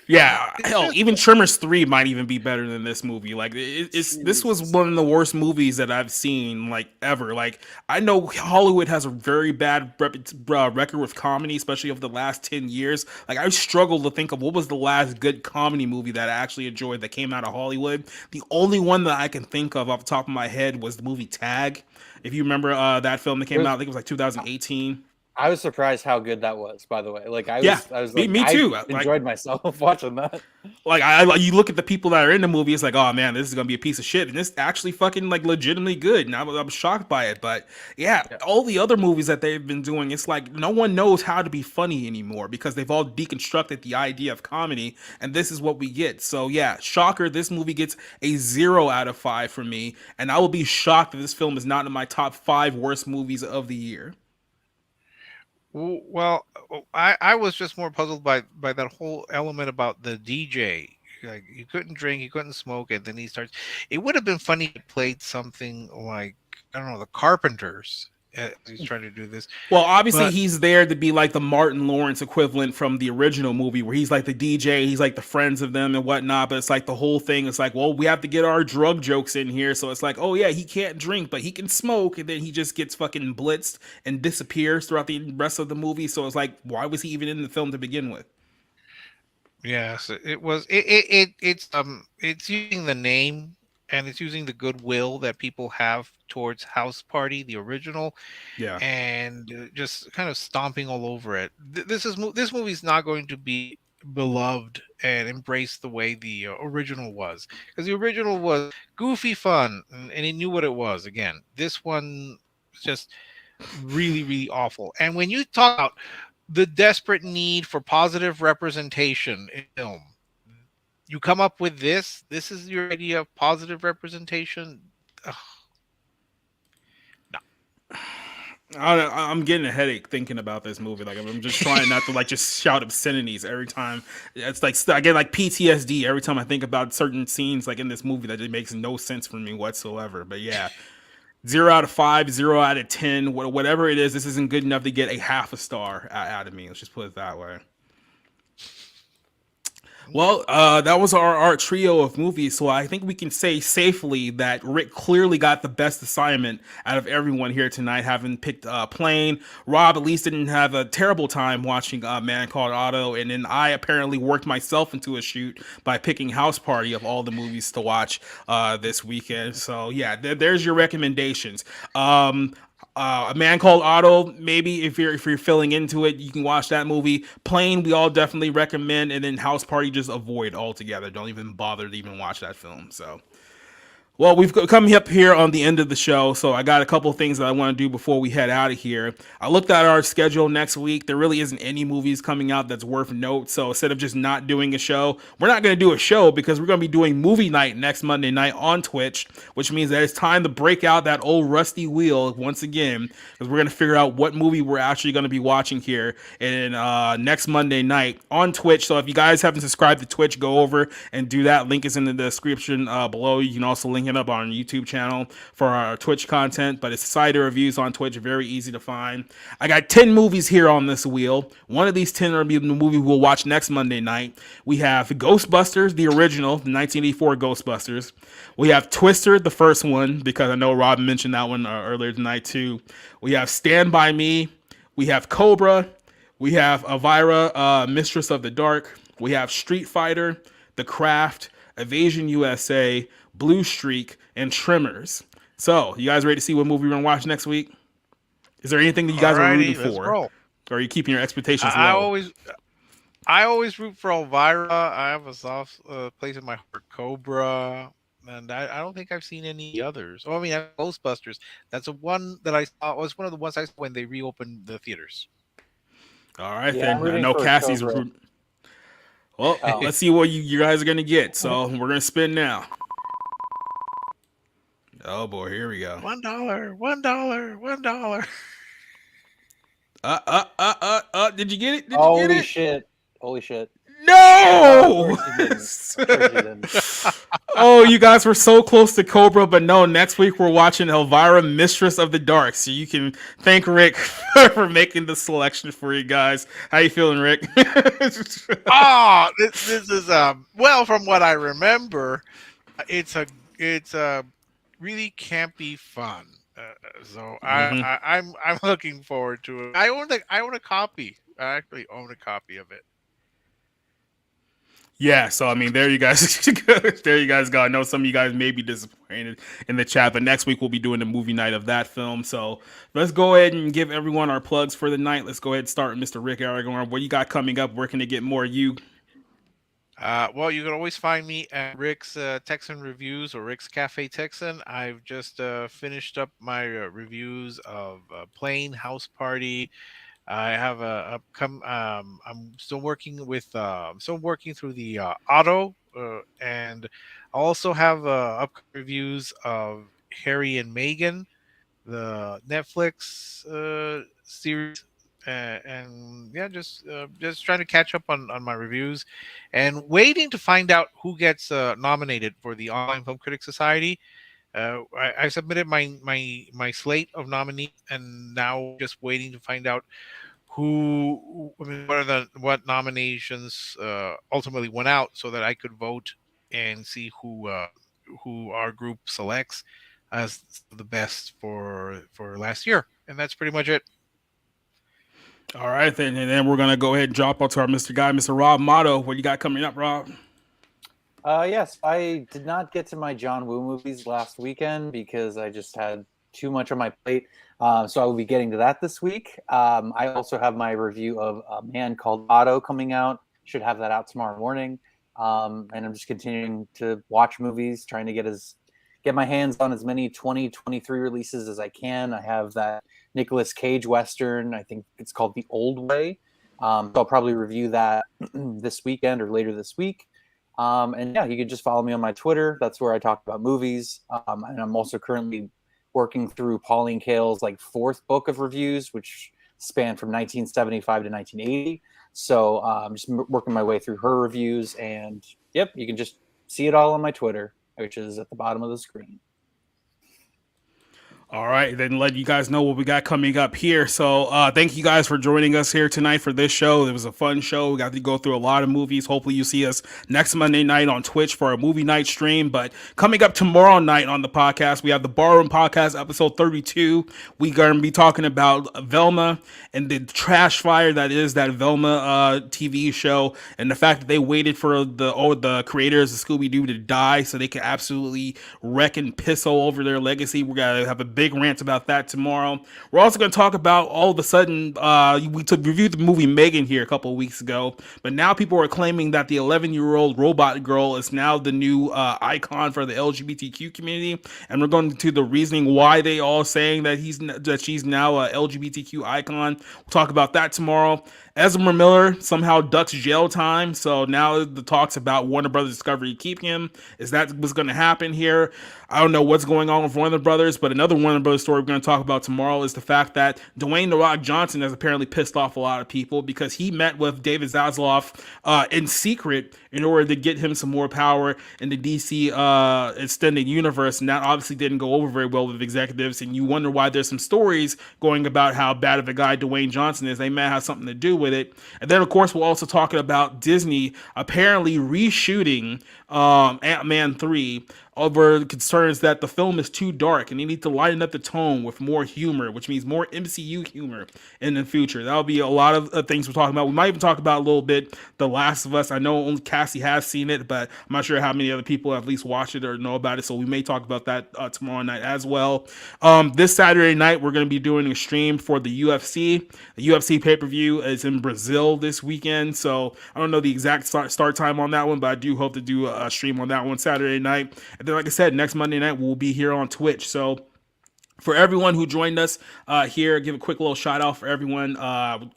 Yeah, hell, even Tremors 3 might even be better than this movie. Like, this was one of the worst movies that I've seen, like, ever. Like, I know Hollywood has a very bad record with comedy, especially over the last 10 years. Like, I struggle to think of what was the last good comedy movie that I actually enjoyed that came out of Hollywood. The only one that I can think of off the top of my head was the movie Tag. If you remember that film that came out, I think it was like 2018. I was surprised how good that was, by the way. Like I was like, me too. I enjoyed myself watching that. Like you look at the people that are in the movie, it's like, oh man, this is gonna be a piece of shit, and it's actually fucking like legitimately good. And I'm shocked by it. But yeah, all the other movies that they've been doing, it's like no one knows how to be funny anymore because they've all deconstructed the idea of comedy, and this is what we get. So yeah, shocker, this movie gets a 0 out of 5 from me, and I will be shocked that this film is not in my top 5 worst movies of the year. Well, I was just more puzzled by that whole element about the DJ. Like, you couldn't drink, you couldn't smoke, and then he starts. It would have been funny if he played something like, I don't know, the Carpenters. He's trying to do this. Well, obviously he's there to be like the Martin Lawrence equivalent from the original movie, where he's like the DJ, he's like the friends of them and whatnot. But it's like the whole thing is like, well, we have to get our drug jokes in here. So it's like, oh yeah, he can't drink, but he can smoke, and then he just gets fucking blitzed and disappears throughout the rest of the movie. So it's like, why was he even in the film to begin with? Yes, it was. It's using the name, and it's using the goodwill that people have towards House Party, the original, and just kind of stomping all over it. This movie's not going to be beloved and embraced the way the original was, because the original was goofy fun and it knew what it was. Again, this one was just really, really awful. And when you talk about the desperate need for positive representation in film, you come up with this. This is your idea of positive representation. Ugh. No. I'm getting a headache thinking about this movie. Like, I'm just trying not to like just shout obscenities every time. It's like I get like PTSD every time I think about certain scenes like in this movie that it makes no sense for me whatsoever. But yeah, 0 out of 5, 0 out of 10, whatever it is. This isn't good enough to get a half a star out of me. Let's just put it that way. Well, that was our trio of movies, so I think we can say safely that Rick clearly got the best assignment out of everyone here tonight, having picked Plane. Rob at least didn't have a terrible time watching A Man Called Otto, and then I apparently worked myself into a shoot by picking House Party of all the movies to watch this weekend. So yeah, there's your recommendations. A Man Called Otto, maybe if you're feeling into it, you can watch that movie. Plane, we all definitely recommend, and then House Party, just avoid altogether. Don't even bother to even watch that film. So, Well, we've come up here on the end of the show, so I got a couple of things that I want to do before we head out of here. I looked at our schedule next week. There really isn't any movies coming out that's worth note, so instead of just not doing a show, we're not going to do a show because we're going to be doing movie night next Monday night on Twitch, which means that it's time to break out that old rusty wheel once again, because we're going to figure out what movie we're actually going to be watching here in next Monday night on Twitch. So if you guys haven't subscribed to Twitch, go over and do that. Link is in the description below. You can also link it up on our YouTube channel for our Twitch content, but it's cider reviews on Twitch, very easy to find. I got 10 movies here on this wheel. One of these 10 are the movie we'll watch next Monday night. We have Ghostbusters, the original, the 1984 Ghostbusters. We have Twister, the first one, because I know Rob mentioned that one earlier tonight too. We have Stand By Me. We have Cobra. We have Elvira, Mistress of the Dark. We have Street Fighter, The Craft, Evasion USA, Blue Streak, and Tremors. So, you guys ready to see what movie we're going to watch next week? Is there anything that you guys are rooting for? Or are you keeping your expectations low? I always root for Elvira. I have a soft place in my heart. Cobra. And I don't think I've seen any others. Oh, I mean, Ghostbusters. That's one that I saw. Was one of the ones I saw when they reopened the theaters. All right, then. I know Cassie's rooting. Well, let's see what you guys are going to get. So, we're going to spin now. Oh, boy. Here we go. $1. $1. Did you get it? Holy shit. Holy shit. No! Oh, you guys were so close to Cobra, but no, next week we're watching Elvira, Mistress of the Dark. So you can thank Rick for making the selection for you guys. How you feeling, Rick? This is well, from what I remember, it's a really campy fun. So I'm looking forward to it. I own a copy. I actually own a copy of it. Yeah, so I mean, there you guys go. I know some of you guys may be disappointed in the chat, but next week we'll be doing the movie night of that film. So let's go ahead and give everyone our plugs for the night. Let's go ahead and start with Mr. Rick Aragon. What you got coming up? Where can they get more of you? Well, you can always find me at Rick's Texan Reviews or Rick's Cafe Texan. I've just finished up my reviews of Plane, House Party. I have I'm still working through the Otto, and I also have upcoming reviews of Harry and Meghan, the Netflix series, and yeah, just trying to catch up on my reviews, and waiting to find out who gets nominated for the Online Film Critics Society. I submitted my slate of nominees, and now just waiting to find out what nominations ultimately went out, so that I could vote and see who our group selects as the best for last year. And that's pretty much it. All right, then, and then we're gonna go ahead and drop out to our Mr. Rob Motto. What you got coming up, Rob? Yes, I did not get to my John Woo movies last weekend because I just had too much on my plate. So I will be getting to that this week. I also have my review of A Man Called Otto coming out. Should have that out tomorrow morning. And I'm just continuing to watch movies, trying to get my hands on as many 2023 releases as I can. I have that Nicolas Cage Western. I think it's called The Old Way. So I'll probably review that this weekend or later this week. And yeah, you can just follow me on my Twitter. That's where I talk about movies. And I'm also currently working through Pauline Kael's fourth book of reviews, which span from 1975 to 1980. So I'm just working my way through her reviews. And yep, you can just see it all on my Twitter, which is at the bottom of the screen. All right, then let you guys know what we got coming up here. So thank you guys for joining us here tonight for this show. It was a fun show. We got to go through a lot of movies. Hopefully you see us next Monday night on Twitch for a movie night stream. But coming up tomorrow night on the podcast, we have the Barroom Podcast episode 32. We're going to be talking about Velma and the trash fire that is that Velma TV show, and the fact that they waited for the creators of Scooby-Doo to die so they could absolutely wreck and piss all over their legacy. We're going to have a big rant about that tomorrow. We're also going to talk about all of a sudden, we reviewed the movie Megan here a couple of weeks ago, but now people are claiming that the 11-year-old robot girl is now the new icon for the LGBTQ community, and we're going to the reasoning why they all saying that she's now a LGBTQ icon. We'll talk about that tomorrow. Ezra Miller somehow ducks jail time, so now the talks about Warner Brothers Discovery keep him. Is that what's going to happen here? I don't know what's going on with Warner Brothers, but another Warner Brothers story we're going to talk about tomorrow is the fact that Dwayne "The Rock" Johnson has apparently pissed off a lot of people because he met with David Zaslav in secret in order to get him some more power in the DC extended universe, and that obviously didn't go over very well with executives, and you wonder why there's some stories going about how bad of a guy Dwayne Johnson is. They may have something to do with it. And then, of course, we're also talking about Disney apparently reshooting Ant-Man 3 over concerns that the film is too dark and they need to lighten up the tone with more humor, which means more MCU humor in the future. That'll be a lot of things we're talking about. We might even talk about a little bit The Last of Us. I know only Cassie has seen it, but I'm not sure how many other people have at least watched it or know about it, so we may talk about that tomorrow night as well. This Saturday night, we're going to be doing a stream for the UFC. The UFC pay-per-view is in Brazil this weekend, so I don't know the exact start time on that one, but I do hope to do a stream on that one Saturday night. And then, like I said, next Monday night we'll be here on Twitch. So for everyone who joined us here, give a quick little shout out for everyone.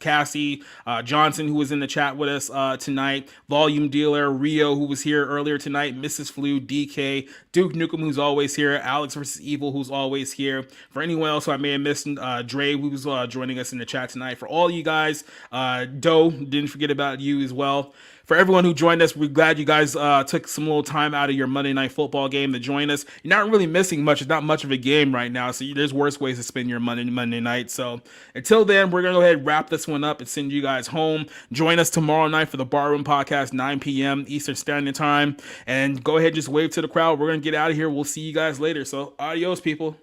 Cassie Johnson, who was in the chat with us tonight, Volume Dealer, Rio, who was here earlier tonight, Mrs. Flu, DK, Duke Nukem, who's always here, Alex vs. Evil, who's always here. For anyone else who I may have missed, Dre, who was joining us in the chat tonight. For all you guys, Doe, didn't forget about you as well. For everyone who joined us, we're glad you guys took some little time out of your Monday Night Football game to join us. You're not really missing much. It's not much of a game right now, so there's worse ways to spend your Monday night. So until then, we're going to go ahead and wrap this one up and send you guys home. Join us tomorrow night for the Barroom Podcast, 9 p.m. Eastern Standard Time. And go ahead and just wave to the crowd. We're going to get out of here. We'll see you guys later. So adios, people.